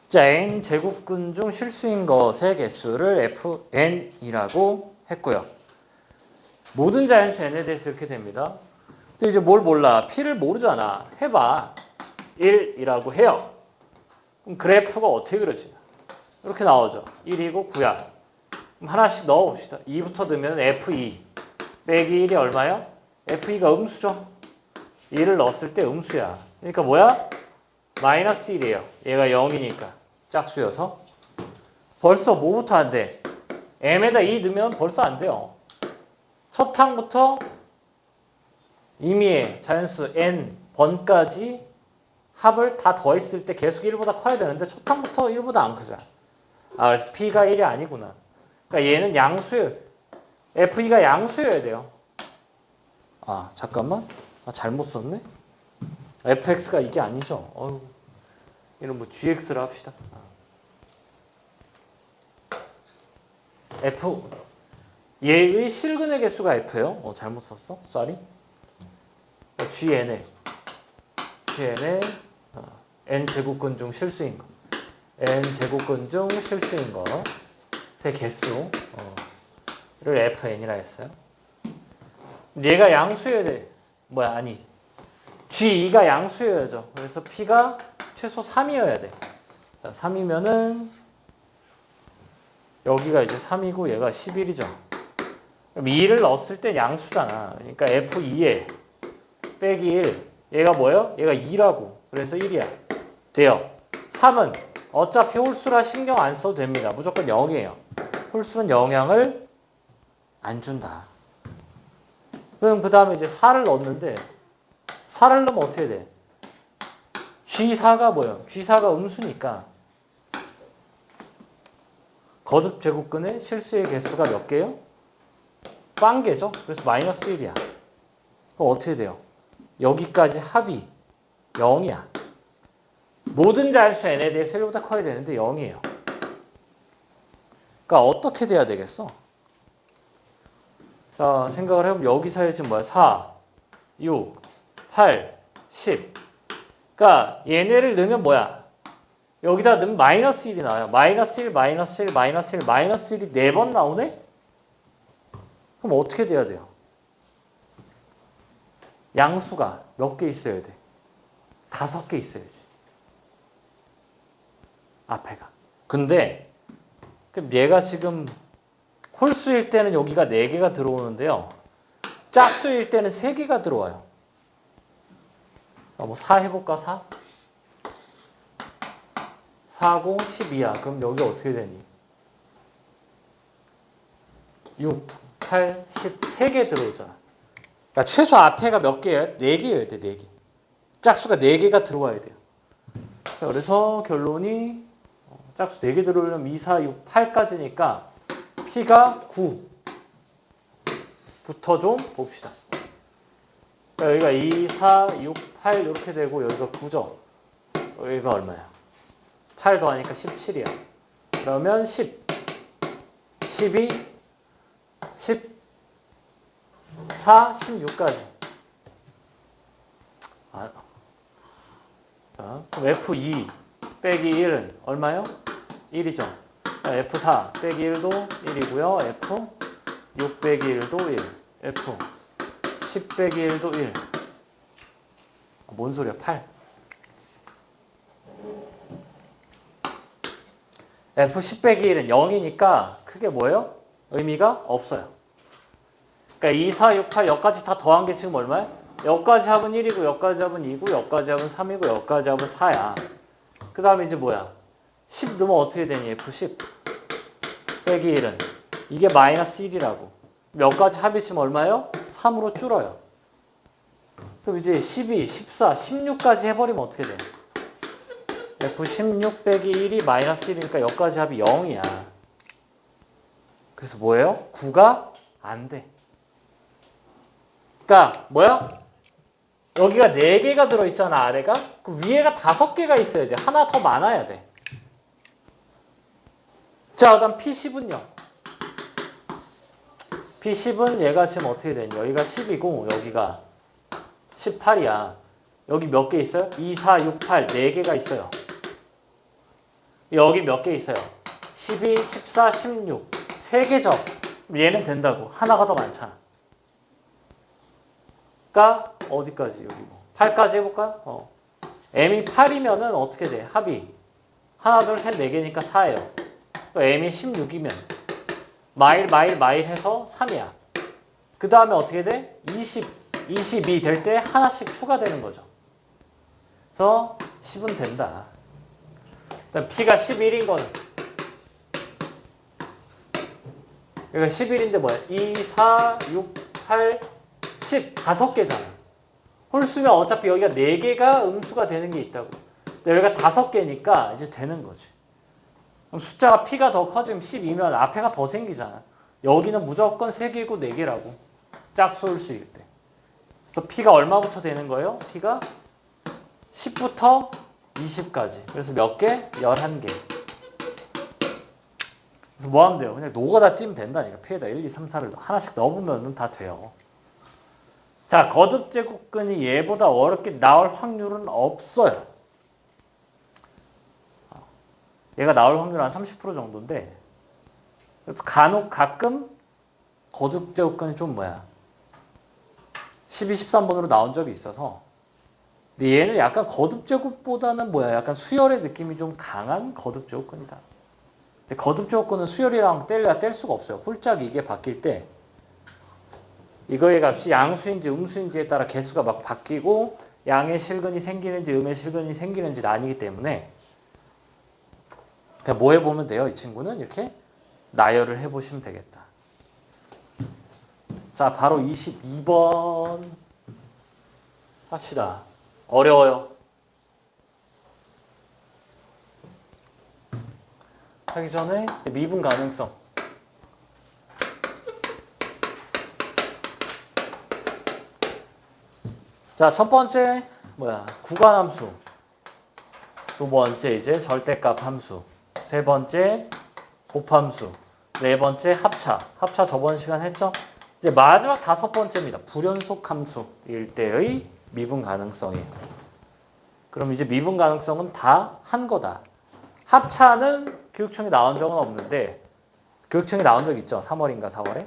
자, n 제곱근 중 실수인 것의 개수를 fn이라고 했고요. 모든 자연수 n에 대해서 이렇게 됩니다. 근데 이제 뭘 몰라? p를 모르잖아. 해봐. 1이라고 해요. 그럼 그래프가 어떻게 그려지냐? 이렇게 나오죠. 1이고 9야. 그럼 하나씩 넣어봅시다. 2부터 넣으면 f2 빼기 1이 얼마야? f2가 음수죠. 2를 넣었을 때 음수야. 그러니까 뭐야? 마이너스 1이에요. 얘가 0이니까. 짝수여서. 벌써 뭐부터 안 돼? m에다 2 넣으면 벌써 안 돼요. 첫 항부터 임의의 자연수 n 번까지 합을 다 더했을 때 계속 1보다 커야 되는데 첫 항부터 1보다 안 크잖아. 그래서 p가 1이 아니구나. 그러니까 얘는 양수예요. f2가 양수여야 돼요. 잠깐만. 잘못 썼네. fx가 이게 아니죠. 이런 뭐 gx를 합시다. f 얘의 실근의 개수가 f예요. 잘못 썼어. 쏘리. gn의 n 제곱근 중 실수인 거. n 제곱근 중 실수인 것의 개수를 fn이라 했어요. 얘가 양수여야 돼. g2가 양수여야죠. 그래서 p가 최소 3이어야 돼. 자, 3이면은 여기가 이제 3이고 얘가 11이죠. 그럼 2를 넣었을 때 양수잖아. 그러니까 f2에 빼기 1. 얘가 뭐예요? 얘가 2라고. 그래서 1이야. 돼요. 3은 어차피 홀수라 신경 안 써도 됩니다. 무조건 0이에요. 홀수는 영향을 안 준다. 그럼 그 다음에 이제 4를 넣었는데 4를 넣으면 어떻게 돼? G4가 뭐예요? G4가 음수니까 거듭 제곱근의 실수의 개수가 몇 개예요? 빵개죠? 그래서 마이너스 1이야. 그럼 어떻게 돼요? 여기까지 합이 0이야. 모든 자연수 n에 대해서 1보다 커야 되는데 0이에요. 그러니까 어떻게 돼야 되겠어? 자, 생각을 해보면 여기 사이에 지금 뭐야? 4, 6, 8, 10. 그러니까 얘네를 넣으면 뭐야? 여기다 넣으면 마이너스 1이 나와요. 마이너스 1, 마이너스 1, 마이너스 1, 마이너스 1이 4번 나오네? 그럼 어떻게 돼야 돼요? 양수가 몇 개 있어야 돼? 5개 있어야지. 앞에가. 근데 그럼 얘가 지금 홀수일 때는 여기가 4개가 들어오는데요. 짝수일 때는 3개가 들어와요. 뭐 4 해볼까? 4? 4고 12야. 그럼 여기 어떻게 되니? 6, 8, 10, 3개 들어오잖아. 그러니까 최소 앞에가 몇 개예요? 4개여야 돼, 4개. 짝수가 4개가 들어와야 돼요. 자, 그래서 결론이 짝수 4개 들어오려면 2, 4, 6, 8까지니까 P가 9부터 좀 봅시다. 그러니까 여기가 2, 4, 6, 8 이렇게 되고 여기가 9죠. 여기가 얼마야? 8 더하니까 17이야. 그러면 10, 12, 14, 16까지. 자, 그럼 F2 빼기 1은 얼마요? 1이죠. F4 빼기 1도 1이고요. F6 빼기 1도 1. F10 빼기 1도 1. 뭔 소리야? 8. F10 빼기 1은 0이니까 크게 뭐예요? 의미가 없어요. 그러니까 2, 4, 6, 8 여기까지 다 더한 게 지금 얼마야? 여기까지 합은 1이고 여기까지 합은 2고 여기까지 합은 3이고 여기까지 합은 4야. 그 다음에 이제 뭐야? 10 넣으면 어떻게 되니? F10 빼기 1은 이게 마이너스 1이라고. 몇 가지 합이 지금 얼마예요? 3으로 줄어요. 그럼 이제 12, 14, 16까지 해버리면 어떻게 돼? F16 빼기 1이 마이너스 1이니까 여기까지 합이 0이야. 그래서 뭐예요? 9가 안 돼. 그러니까 뭐야? 여기가 4개가 들어있잖아, 아래가. 그 위에가 5개가 있어야 돼. 하나 더 많아야 돼. 자, 그다음 P10은요. P10은 얘가 지금 어떻게 되니? 여기가 10이고 여기가 18이야. 여기 몇 개 있어요? 2, 4, 6, 8. 4개가 있어요. 여기 몇 개 있어요? 12, 14, 16. 3개죠. 얘는 된다고. 하나가 더 많잖아. 그러니까 어디까지? 여기 뭐 8까지 해볼까? m이 8이면은 어떻게 돼? 합이 하나, 둘, 셋, 4개니까 4예요. m이 16이면 마일 해서 3이야. 그 다음에 어떻게 돼? 22 될 때 하나씩 추가되는 거죠. 그래서 10은 된다. 그다음 P가 11인 거는 여기가 11인데 뭐야? 2, 4, 6, 8, 10 5개잖아. 홀수면 어차피 여기가 4개가 음수가 되는 게 있다고. 근데 여기가 5개니까 이제 되는 거지. 그럼 숫자가 P가 더 커지면 12면 앞에가 더 생기잖아. 여기는 무조건 3개고 4개라고. 짝수일수일 때. 그래서 P가 얼마부터 되는 거예요? P가 10부터 20까지. 그래서 몇 개? 11개. 그래서 뭐 하면 돼요? 그냥 노가다 띄면 된다니까. P에다 1, 2, 3, 4를 하나씩 넣어보면 다 돼요. 자, 거듭제곱근이 얘보다 어렵게 나올 확률은 없어요. 얘가 나올 확률은 한 30% 정도인데 간혹 가끔 거듭제곱근이 좀 12, 13번으로 나온 적이 있어서 근데 얘는 약간 거듭제곱보다는 약간 수열의 느낌이 좀 강한 거듭제곱근이다. 근데 거듭제곱근은 수열이랑 뗄 수가 없어요. 홀짝이 이게 바뀔 때 이거의 값이 양수인지 음수인지에 따라 개수가 막 바뀌고 양의 실근이 생기는지 음의 실근이 생기는지 나뉘기 때문에 그냥 뭐 해보면 돼요? 이 친구는 이렇게 나열을 해보시면 되겠다. 자, 바로 22번 합시다. 어려워요. 하기 전에 미분 가능성. 자, 첫 번째 구간함수. 두 번째 이제 절대값 함수. 세 번째 곱함수. 네 번째 합차. 합차 저번 시간 했죠? 이제 마지막 5번째입니다. 불연속 함수일 때의 미분 가능성이에요. 그럼 이제 미분 가능성은 다 한 거다. 합차는 교육청에 나온 적은 없는데 교육청에 나온 적 있죠? 3월인가 4월에?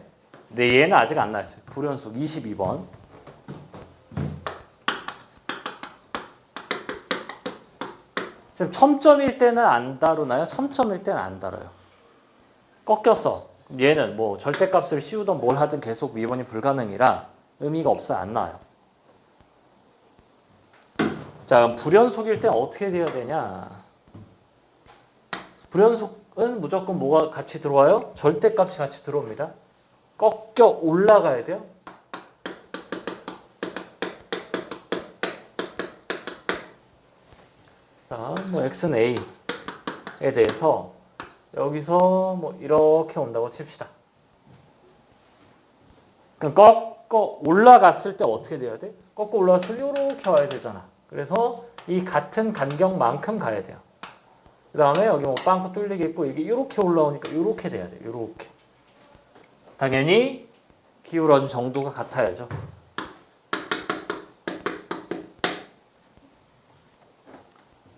근데 얘는 아직 안 나왔어요. 불연속 22번. 지금 첨점일 때는 안 다루나요? 첨점일 때는 안 다뤄요. 꺾였어. 얘는 절대값을 씌우든 뭘 하든 계속 미분이 불가능이라 의미가 없어요. 안 나와요. 자, 불연속일 때 어떻게 돼야 되냐? 불연속은 무조건 뭐가 같이 들어와요? 절대값이 같이 들어옵니다. 꺾여 올라가야 돼요. 자, x는 a에 대해서 여기서 이렇게 온다고 칩시다. 그럼 꺾어 올라갔을 때 어떻게 돼야 돼? 꺾어 올라갔을 때 이렇게 와야 되잖아. 그래서 이 같은 간격만큼 가야 돼요. 그 다음에 여기 빵꾸 뚫리게 있고 이게 이렇게 올라오니까 이렇게 돼야 돼요. 이렇게. 당연히 기울어진 정도가 같아야죠.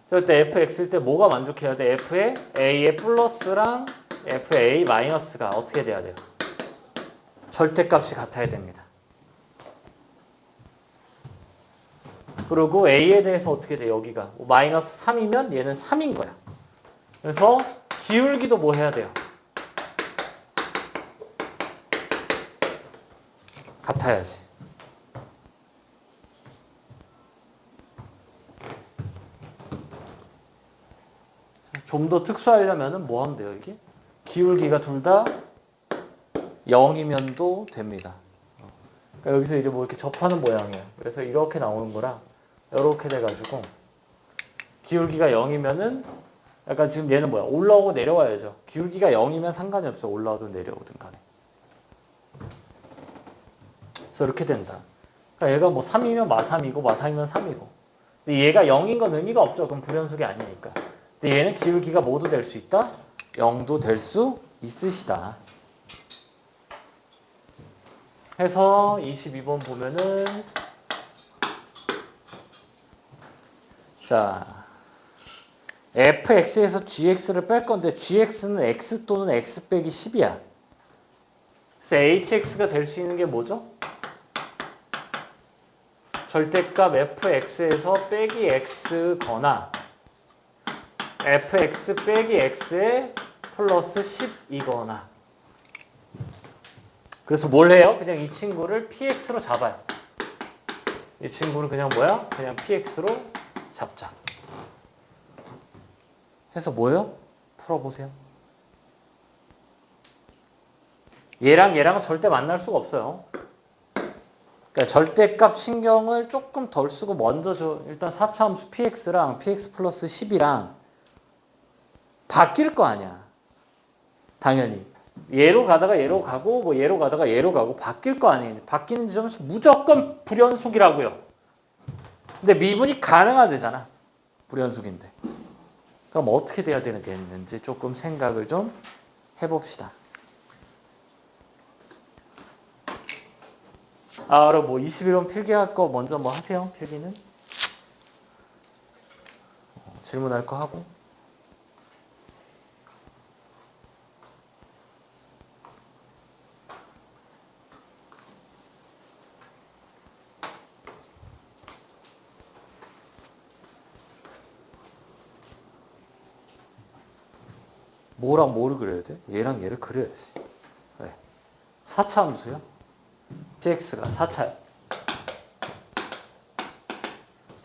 그때 fx일 때 뭐가 만족해야 돼? f의 a의 플러스랑 f의 a 마이너스가 어떻게 돼야 돼요? 절대값이 같아야 됩니다. 그리고 a에 대해서 어떻게 돼? 여기가 마이너스 3이면 얘는 3인 거야. 그래서 기울기도 뭐 해야 돼요? 같아야지. 좀 더 특수하려면 뭐 하면 돼요, 이게? 기울기가 둘 다 0이면도 됩니다. 그러니까 여기서 이제 이렇게 접하는 모양이에요. 그래서 이렇게 나오는 거랑 이렇게 돼가지고 기울기가 0이면은 약간 지금 얘는 올라오고 내려와야죠. 기울기가 0이면 상관이 없어. 올라오든 내려오든 간에. 그래서 이렇게 된다. 그러니까 얘가 뭐 3이면 마3이고 마3이면 3이고. 근데 얘가 0인 건 의미가 없죠. 그럼 불연속이 아니니까. 근데 얘는 기울기가 뭐도 될 수 있다? 0도 될 수 있으시다. 해서 22번 보면은 자 fx에서 gx를 뺄 건데 gx는 x 또는 x 빼기 10이야. 그래서 hx가 될 수 있는 게 뭐죠? 절대값 fx에서 빼기 x거나 fx 빼기 x에 플러스 10이거나. 그래서 뭘 해요? 그냥 이 친구를 px로 잡아요. 이 친구를 그냥 뭐야? 그냥 px로 잡자. 해서 뭐예요? 풀어보세요. 얘랑 얘랑은 절대 만날 수가 없어요. 그러니까 절대값 신경을 조금 덜 쓰고 먼저 일단 4차 함수 px랑 px 플러스 10이랑 바뀔 거 아니야. 당연히. 얘로 가다가 얘로 가고 뭐 얘로 가다가 얘로 가고 바뀔 거 아니에요. 바뀌는 지점에서 무조건 불연속이라고요. 근데 미분이 가능하대잖아. 불연속인데. 그럼 어떻게 돼야 되는지 조금 생각을 좀 해봅시다. 그럼 뭐 21번 필기할 거 먼저 뭐 하세요. 필기는. 질문할 거 하고. 뭐랑 뭐를 그려야 돼? 얘랑 얘를 그려야지. 왜? 4차 함수요? px가 4차야.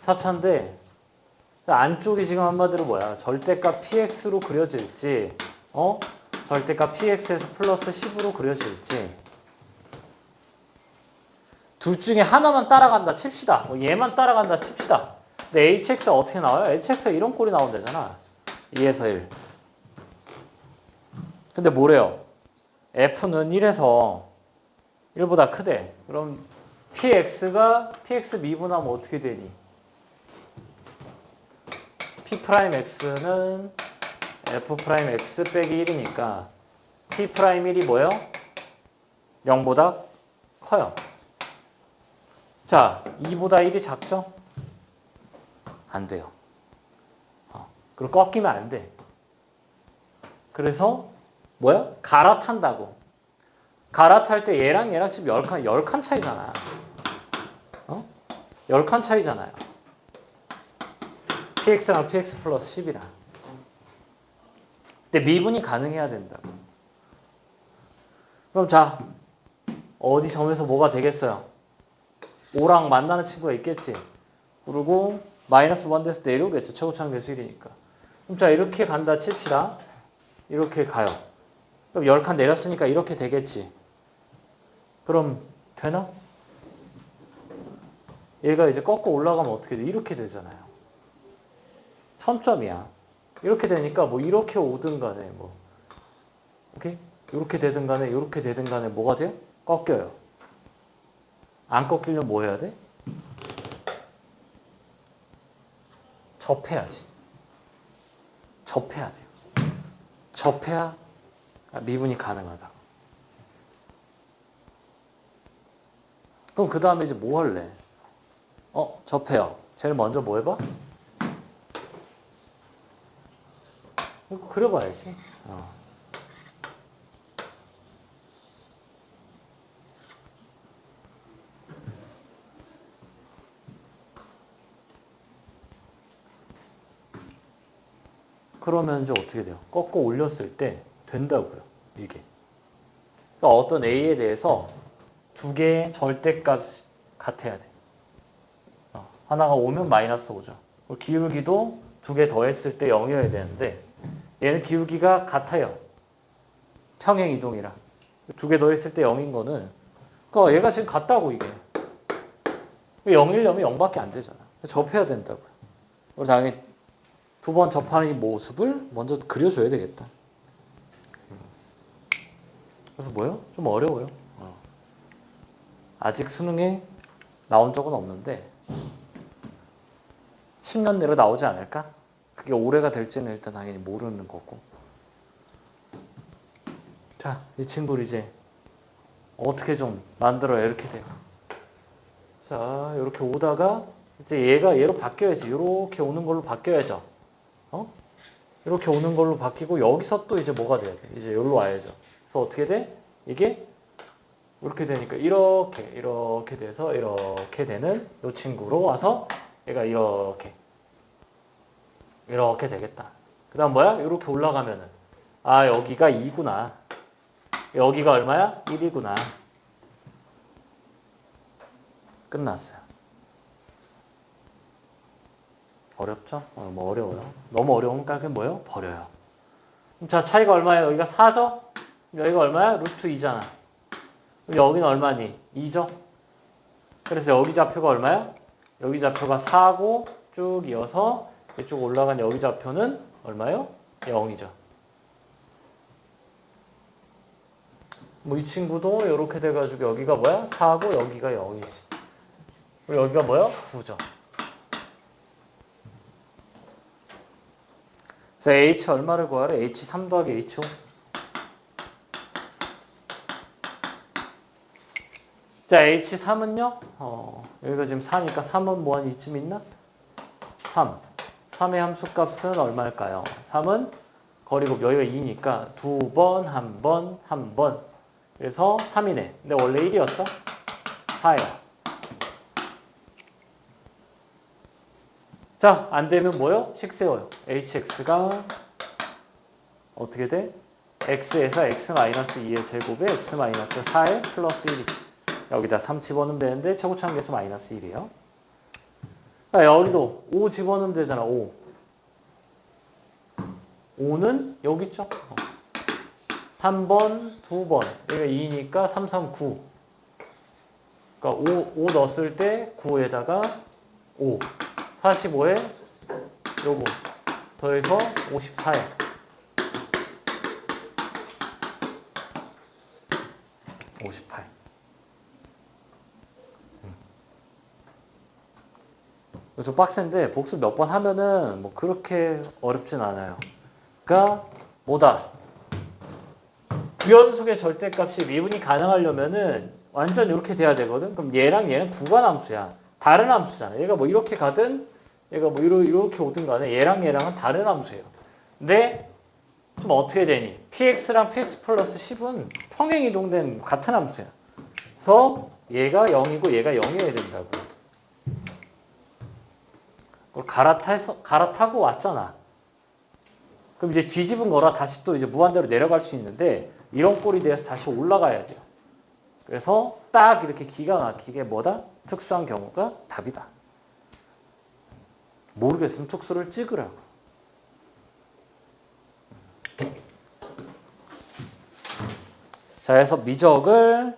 4차인데 안쪽이 지금 한마디로 뭐야? 절대값 px로 그려질지 절대값 px에서 플러스 10으로 그려질지 둘 중에 하나만 따라간다 칩시다. 얘만 따라간다 칩시다. 근데 hx가 어떻게 나와요? hx가 이런 꼴이 나온다잖아. 2에서 1. 근데 뭐래요? f는 1에서 1보다 크대. 그럼 px가 px 미분하면 어떻게 되니? p'x는 f'x 빼기 1이니까 p'1이 뭐예요? 0보다 커요. 자, 2보다 1이 작죠? 안 돼요. 그럼 꺾이면 안 돼. 그래서 뭐야? 갈아탄다고. 갈아탈 때 얘랑 얘랑 지금 10칸 차이잖아. 10칸 차이잖아요. px랑 px 플러스 10이랑. 근데 미분이 가능해야 된다고. 그럼 자, 어디 점에서 뭐가 되겠어요? 5랑 만나는 친구가 있겠지. 그리고 마이너스 1 돼서 내려오겠죠. 최고차는 계수 1이니까. 그럼 자, 이렇게 간다 칩시다. 이렇게 가요. 그럼 10칸 내렸으니까 이렇게 되겠지. 그럼 되나? 얘가 이제 꺾고 올라가면 어떻게 돼? 이렇게 되잖아요. 천점이야. 이렇게 되니까 뭐 이렇게 오든 간에 뭐 오케이? 이렇게 되든 간에 이렇게 되든 간에 뭐가 돼요? 꺾여요. 안 꺾이려면 뭐 해야 돼? 접해야지. 접해야 돼요. 접해야 미분이 가능하다. 그럼 그 다음에 이제 뭐 할래? 접해요. 제일 먼저 뭐 해봐? 이거 그려봐야지. 그러면 이제 어떻게 돼요? 꺾어 올렸을 때 된다고요. 이게. 그러니까 어떤 A에 대해서 두 개의 절대값 같아야 돼. 하나가 5면 마이너스 5죠. 기울기도 두 개 더했을 때 0이어야 되는데 얘는 기울기가 같아요. 평행 이동이라. 두 개 더했을 때 0인 거는 그러니까 얘가 지금 같다고 이게. 0이려면 0밖에 안 되잖아. 접해야 된다고요. 우리 당연히 두 번 접하는 이 모습을 먼저 그려줘야 되겠다. 그래서 뭐요? 좀 어려워요. 아직 수능에 나온 적은 없는데 10년 내로 나오지 않을까? 그게 올해가 될지는 일단 당연히 모르는 거고. 자, 이 친구를 이제 어떻게 좀 만들어야 이렇게 돼요. 자, 이렇게 오다가 이제 얘가 얘로 바뀌어야지. 이렇게 오는 걸로 바뀌어야죠. 어? 이렇게 오는 걸로 바뀌고 여기서 또 이제 뭐가 돼야 돼? 이제 여기로 와야죠. 그래서 어떻게 돼? 이게 이렇게 되니까 이렇게 돼서 이렇게 되는 이 친구로 와서 얘가 이렇게 되겠다. 그 다음 뭐야? 이렇게 올라가면은 아 여기가 2구나. 여기가 얼마야? 1이구나. 끝났어요. 어렵죠? 뭐 어려워요. 너무 어려우니까 그게 뭐예요? 버려요. 자 차이가 얼마예요? 여기가 4죠? 여기가 얼마야? 루트 2잖아. 여기는 얼마니? 2죠? 그래서 여기 좌표가 얼마야? 여기 좌표가 4고 쭉 이어서 이쪽 올라간 여기 좌표는 얼마요? 0이죠. 뭐 이 친구도 이렇게 돼가지고 여기가 뭐야? 4고 여기가 0이지. 그리고 여기가 뭐야? 9죠. 그래서 H 얼마를 구하래? H 3 더하기 H5. 자, H3은요? 여기가 지금 4니까 3은 뭐한 이쯤 있나? 3. 3의 함수값은 얼마일까요? 3은 거리곱 여기가 2니까 2번, 1번, 1번. 그래서 3이네. 근데 원래 1이었죠? 4예요. 자, 안 되면 뭐요? 식 세워요. hx가 어떻게 돼? x에서 x-2의 제곱에 x-4의 플러스 1이지. 여기다 3 집어넣으면 되는데 최고차함계수 마이너스 1이에요. 자, 여기도 5 집어넣으면 되잖아. 5. 5는 여기 있죠? 한 번, 두 번. 여기가 2니까 3, 3, 9. 그러니까 5 넣었을 때 9에다가 5. 45에 요거 더해서 54에 58. 이거 좀 빡센데 복습 몇 번 하면은 뭐 그렇게 어렵진 않아요. 그러니까 뭐다? 부연속의 절대값이 미분이 가능하려면은 완전 이렇게 돼야 되거든. 그럼 얘랑 얘는 구간 함수야. 다른 함수잖아. 얘가 뭐 이렇게 가든 얘가 뭐 이렇게 오든 간에 얘랑 얘랑은 다른 함수예요. 근데 좀 어떻게 되니? px랑 px 플러스 10은 평행 이동된 같은 함수야. 그래서 얘가 0이고 얘가 0이어야 된다고. 그걸 갈아타고 왔잖아. 그럼 이제 뒤집은 거라 다시 또 이제 무한대로 내려갈 수 있는데 이런 꼴이 돼서 다시 올라가야 돼요. 그래서 딱 이렇게 기가 막히게 뭐다? 특수한 경우가 답이다. 모르겠으면 특수를 찍으라고. 자, 그래서 미적을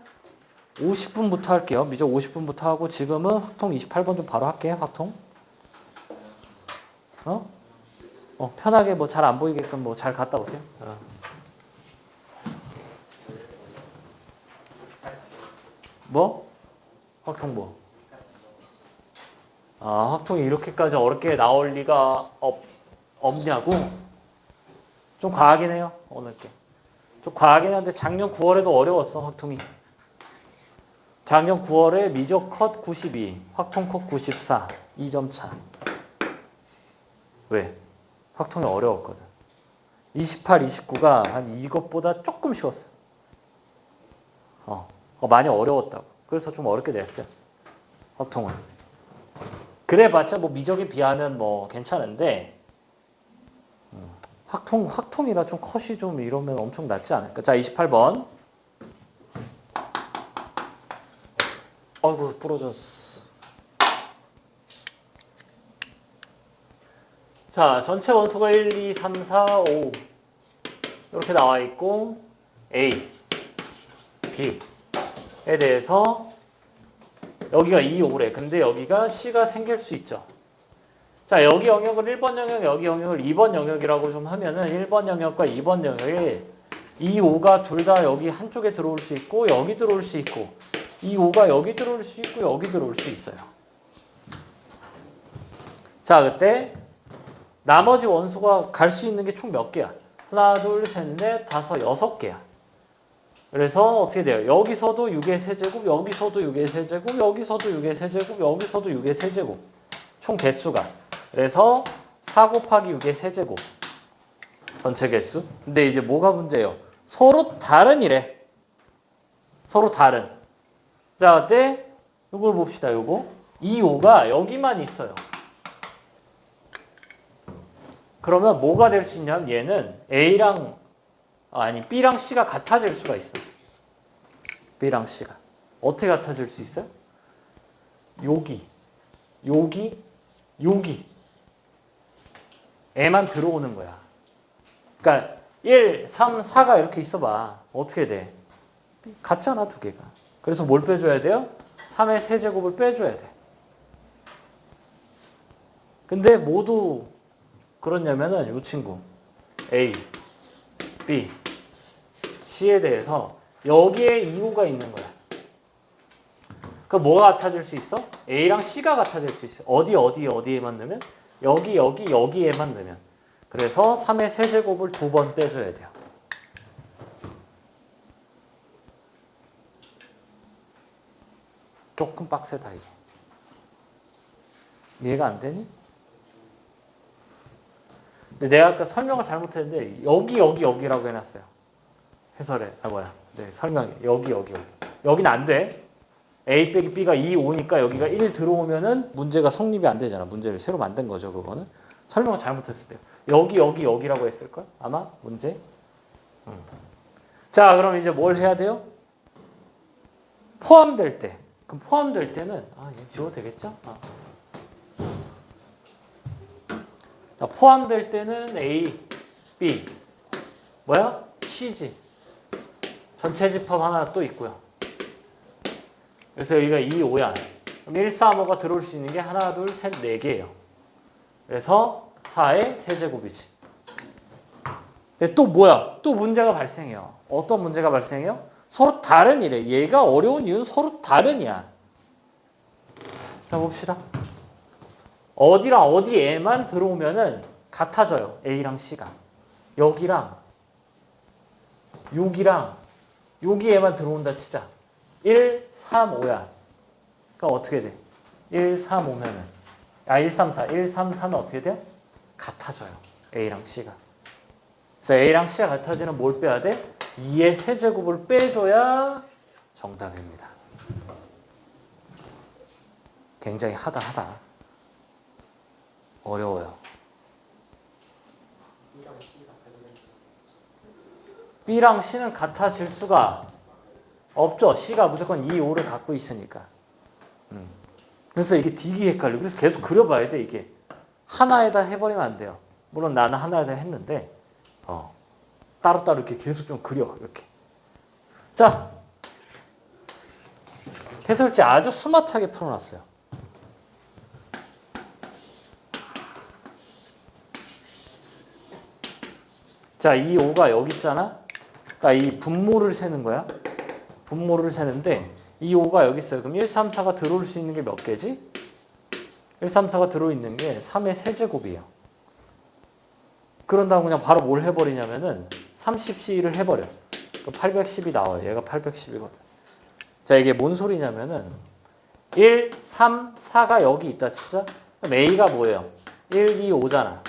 50분부터 할게요. 미적 50분부터 하고 지금은 확통 28번 좀 바로 할게요. 확통. 편하게 뭐 잘 안 보이게끔 뭐 잘 갔다 오세요. 뭐? 확통 뭐? 확통이 이렇게까지 어렵게 나올 리가 없냐고? 좀 과하긴 해요. 오늘 게. 좀 과하긴 한데 작년 9월에도 어려웠어. 확통이. 작년 9월에 미적 컷 92, 확통 컷 94. 2점 차. 왜? 확통이 어려웠거든. 28, 29가 한 이것보다 조금 쉬웠어요. 많이 어려웠다고. 그래서 좀 어렵게 냈어요. 확통은. 그래봤자 뭐 미적에 비하면 뭐 괜찮은데 확통이라 좀 컷이 좀 이러면 엄청 낫지 않을까? 자, 28번. 어이구, 부러졌어. 자, 전체 원소가 1, 2, 3, 4, 5 이렇게 나와 있고 A, B에 대해서 여기가 2, 5래. 근데 여기가 C가 생길 수 있죠. 자, 여기 영역을 1번 영역, 여기 영역을 2번 영역이라고 좀 하면은 1번 영역과 2번 영역에 2, 5가 둘 다 여기 한쪽에 들어올 수 있고 여기 들어올 수 있고 이 5가 여기 들어올 수 있고 여기 들어올 수 있어요. 자, 그때 나머지 원소가 갈 수 있는 게 총 몇 개야? 하나, 둘, 셋, 넷, 다섯, 6개야. 그래서 어떻게 돼요? 여기서도 6의 세제곱, 여기서도 6의 세제곱, 여기서도 6의 세제곱, 여기서도 6의 세제곱. 총 개수가. 그래서 4 곱하기 6의 세제곱. 전체 개수. 근데 이제 뭐가 문제예요? 서로 다른이래. 서로 다른. 자, 어때? 이걸 봅시다. 요거. 이 5가 여기만 있어요. 그러면 뭐가 될 수 있냐면 얘는 A랑 B랑 C가 같아질 수가 있어. B랑 C가. 어떻게 같아질 수 있어요? 여기, 여기, 여기. 애만 들어오는 거야. 그러니까 1, 3, 4가 이렇게 있어봐. 어떻게 돼? 같잖아, 두 개가. 그래서 뭘 빼줘야 돼요? 3의 세제곱을 빼줘야 돼. 근데 모두 그렇냐면은 이 친구 A, B, C에 대해서 여기에 2호가 있는 거야. 그럼 뭐가 같아질 수 있어? A랑 C가 같아질 수 있어. 어디에만 넣으면? 여기에만 넣으면. 그래서 3의 세제곱을 2번 빼줘야 돼요. 조금 빡세다 이게. 이해가 안 되니? 근데 내가 아까 설명을 잘못했는데 여기라고 해놨어요. 해설에 네, 설명에 여기. 여기는 안 돼. A 빼기 B가 2, 5니까 여기가 1 들어오면은 문제가 성립이 안 되잖아. 문제를 새로 만든 거죠, 그거는. 설명을 잘못했을 때요. 여기라고 했을걸? 아마 문제. 자, 그럼 이제 뭘 해야 돼요? 포함될 때. 그럼 포함될 때는 얘 지워도 되겠죠? 자, 포함될 때는 A, B, 뭐야? C지. 전체 집합 하나 또 있고요. 그래서 여기가 2, 5야. 그럼 1, 4, 5가 들어올 수 있는 게 하나, 둘, 셋, 4개예요. 그래서 4의 세제곱이지. 근데 또 뭐야? 또 문제가 발생해요. 어떤 문제가 발생해요? 서로 다른이래. 얘가 어려운 이유는 서로 다른이야. 자, 봅시다. 어디랑 어디에만 들어오면은 같아져요. A랑 C가. 여기랑 여기에만 들어온다 치자. 1, 3, 5야. 그럼 어떻게 돼? 1, 3, 5면은 1, 3, 4. 1, 3, 4는 어떻게 돼요? 같아져요. A랑 C가. 그래서 A랑 C가 같아지는 뭘 빼야 돼? 2의 세제곱을 빼줘야 정답입니다. 굉장히 하다. 어려워요. B랑 C는 같아질 수가 없죠. C가 무조건 2, 5를 갖고 있으니까. 그래서 이게 되게 헷갈려. 그래서 계속 그려봐야 돼, 이게. 하나에다 해버리면 안 돼요. 물론 나는 하나에다 했는데, 따로따로 이렇게 계속 좀 그려, 이렇게. 자, 해설지 아주 스마트하게 풀어놨어요. 자, 이 5가 여기 있잖아? 그러니까 이 분모를 세는 거야. 분모를 세는데, 이 5가 여기 있어요. 그럼 1, 3, 4가 들어올 수 있는 게 몇 개지? 1, 3, 4가 들어있는 게 3의 세제곱이에요. 그런 다음 그냥 바로 뭘 해버리냐면은 30C를 해버려. 810이 나와요. 얘가 810이거든. 자, 이게 뭔 소리냐면은 1, 3, 4가 여기 있다 치자. 그럼 A가 뭐예요? 1, 2, 5잖아.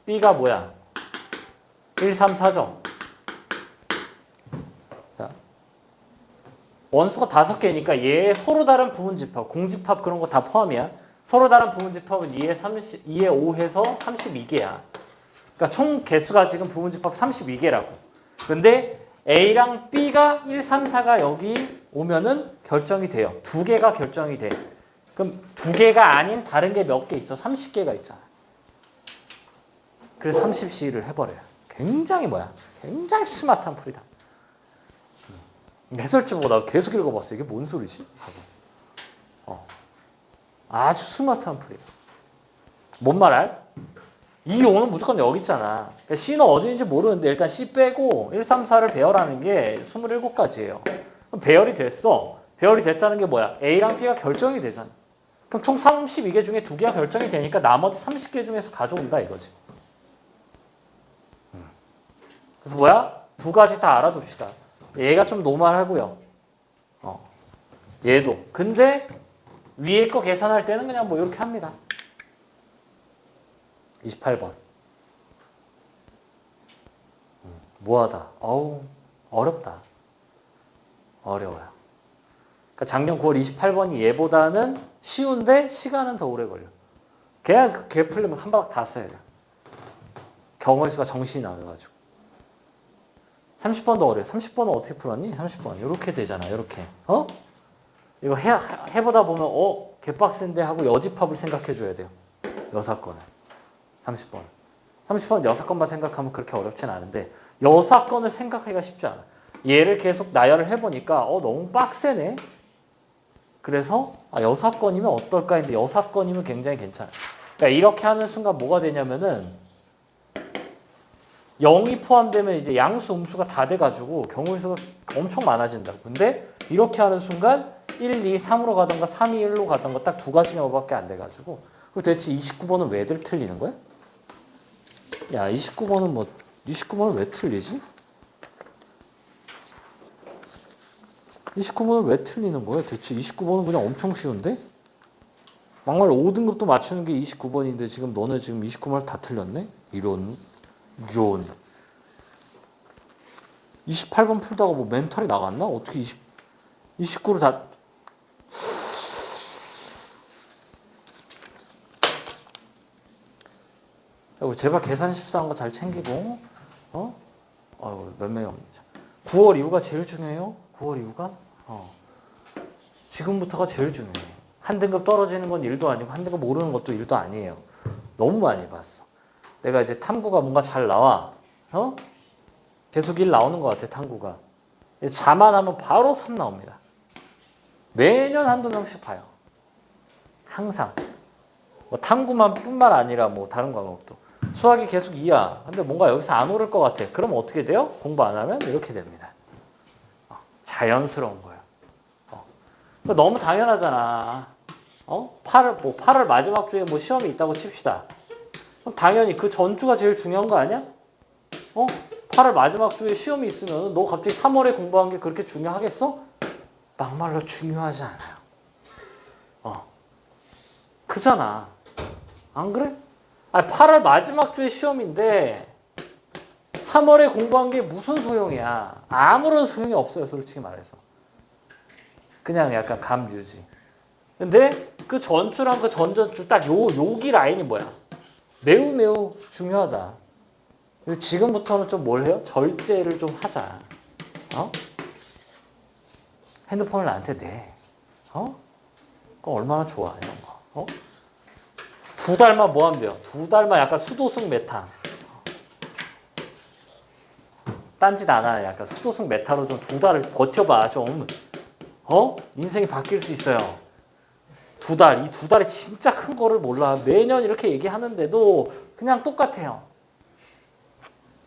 B가 뭐야? 1, 3, 4죠. 자, 원수가 5개니까 얘 서로 다른 부분집합, 공집합 그런 거 다 포함이야. 서로 다른 부분집합은 2에 5 해서 32개야. 그러니까 총 개수가 지금 부분집합 32개라고. 근데 A랑 B가 1, 3, 4가 여기 오면은 결정이 돼요. 2개가 결정이 돼. 그럼 2개가 아닌 다른 게 몇 개 있어? 30개가 있잖아. 그래서 30C를 해버려요. 굉장히 스마트한 풀이다. 해설집보다 계속 읽어봤어. 이게 뭔 소리지? 하고. 아주 스마트한 풀이야. 뭔 말할? 이 5는 무조건 여기 있잖아. 그러니까 C는 어디인지 모르는데 일단 C 빼고 1, 3, 4를 배열하는 게 27가지예요. 그럼 배열이 됐어. 배열이 됐다는 게 뭐야? A랑 B가 결정이 되잖아. 그럼 총 32개 중에 2개가 결정이 되니까 나머지 30개 중에서 가져온다 이거지. 그래서 뭐야? 두 가지 다 알아둡시다. 얘가 좀 노멀하고요. 얘도. 근데 위에 거 계산할 때는 그냥 뭐 이렇게 합니다. 28번. 뭐하다. 어우, 어렵다. 어려워요. 그러니까 작년 9월 28번이 얘보다는 쉬운데 시간은 더 오래 걸려. 그냥 걔 풀리면 한 바닥 다 써야 돼. 경우의 수가 정신이 나와가지고. 30번도 어려워. 30번은 어떻게 풀었니? 30번. 이렇게 되잖아. 이렇게. 이거 해보다 보면 개빡센데 하고 여집합을 생각해줘야 돼요. 여사건을. 30번. 30번 여사건만 생각하면 그렇게 어렵진 않은데 여사건을 생각하기가 쉽지 않아. 얘를 계속 나열을 해보니까 너무 빡세네. 그래서 여사건이면 어떨까 했는데 여사건이면 굉장히 괜찮아. 그러니까 이렇게 하는 순간 뭐가 되냐면은 0이 포함되면 이제 양수, 음수가 다 돼가지고 경우의 수가 엄청 많아진다고. 근데 이렇게 하는 순간 1, 2, 3으로 가던가 3, 2, 1로 가던가 딱 두 가지 경우밖에 안 돼가지고. 그리고 대체 29번은 왜들 틀리는 거야? 야, 29번은 왜 틀리지? 29번은 왜 틀리는 거야? 대체 29번은 그냥 엄청 쉬운데? 막말 5등급도 맞추는 게 29번인데 지금 너네 지금 29번을 다 틀렸네? 이런. 28번 풀다가 뭐 멘탈이 나갔나? 어떻게 29를 다. 우리 제발 계산 실수한 거 잘 챙기고, 몇 명이 없네. 9월 이후가 제일 중요해요? 9월 이후가? 지금부터가 제일 중요해. 한 등급 떨어지는 건 일도 아니고, 한 등급 오르는 것도 일도 아니에요. 너무 많이 봤어. 내가 이제 탐구가 뭔가 잘 나와. 계속 1 나오는 것 같아, 탐구가. 자만하면 바로 3 나옵니다. 매년 한두 명씩 봐요. 항상. 뭐 탐구만 뿐만 아니라 뭐 다른 과목도. 수학이 계속 2야. 근데 뭔가 여기서 안 오를 것 같아. 그럼 어떻게 돼요? 공부 안 하면 이렇게 됩니다. 자연스러운 거예요. 너무 당연하잖아. 8월 마지막 주에 뭐 시험이 있다고 칩시다. 그럼 당연히 그 전주가 제일 중요한 거 아니야? 8월 마지막 주에 시험이 있으면 너 갑자기 3월에 공부한 게 그렇게 중요하겠어? 막말로 중요하지 않아요. 크잖아. 안 그래? 8월 마지막 주에 시험인데 3월에 공부한 게 무슨 소용이야. 아무런 소용이 없어요. 솔직히 말해서. 그냥 약간 감 유지. 근데 그 전주랑 그 전전주 딱 여기 라인이 뭐야? 매우 매우 중요하다. 그래서 지금부터는 좀 뭘 해요? 절제를 좀 하자. 핸드폰을 나한테 내. 그거 얼마나 좋아 이런 거. 2달만 뭐 하면 돼요? 2달만 약간 수도승 메타. 딴짓 안 하네. 약간 수도승 메타로 좀 2달을 버텨봐. 좀. 인생이 바뀔 수 있어요. 2달. 이 2달이 진짜 큰 거를 몰라. 매년 이렇게 얘기하는데도 그냥 똑같아요.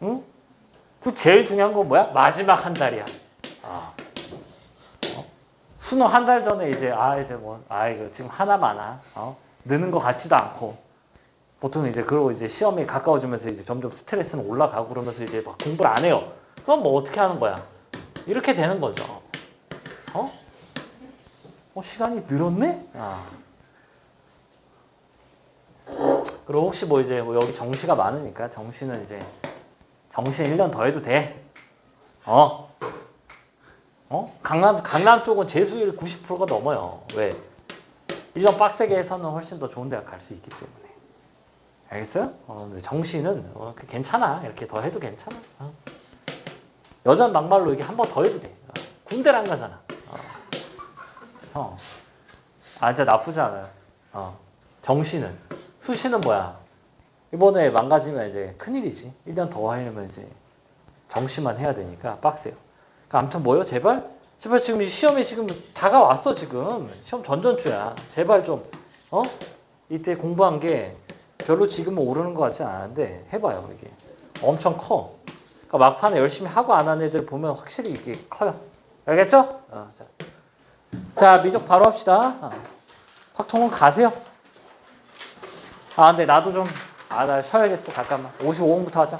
응? 그 제일 중요한 건 뭐야? 마지막 한 달이야. 수능 한 달 전에 이제 이거 지금 하나 많아. 느는 것 같지도 않고. 보통 이제 그러고 이제 시험이 가까워지면서 이제 점점 스트레스는 올라가고 그러면서 이제 막 공부를 안 해요. 그럼 뭐 어떻게 하는 거야? 이렇게 되는 거죠. 시간이 늘었네? 그리고 혹시 뭐 이제 뭐 여기 정시가 많으니까 정시는 1년 더 해도 돼. 강남 쪽은 재수율 90%가 넘어요. 왜? 1년 빡세게 해서는 훨씬 더 좋은 대학 갈 수 있기 때문에. 알겠어요? 근데 정시는 괜찮아. 이렇게 더 해도 괜찮아. 여자는 막말로 이게 한 번 더 해도 돼. 군대를 안 가잖아. 진짜 나쁘지 않아요. 정시는. 수시는 뭐야? 이번에 망가지면 이제 큰일이지. 1년 더 하려면 이제 정시만 해야 되니까 빡세요. 그러니까 아무튼 뭐요? 제발 지금 시험이 지금 다가왔어 지금. 시험 전전주야. 제발 좀 이때 공부한 게 별로 지금은 오르는 것 같지 않은데 해봐요. 이게 엄청 커. 그러니까 막판에 열심히 하고 안 하는 애들 보면 확실히 이게 커요. 알겠죠? 자. 자, 미적 바로 합시다. 확통은 가세요. 근데 나도 좀, 나 쉬어야겠어. 잠깐만. 55분부터 하자.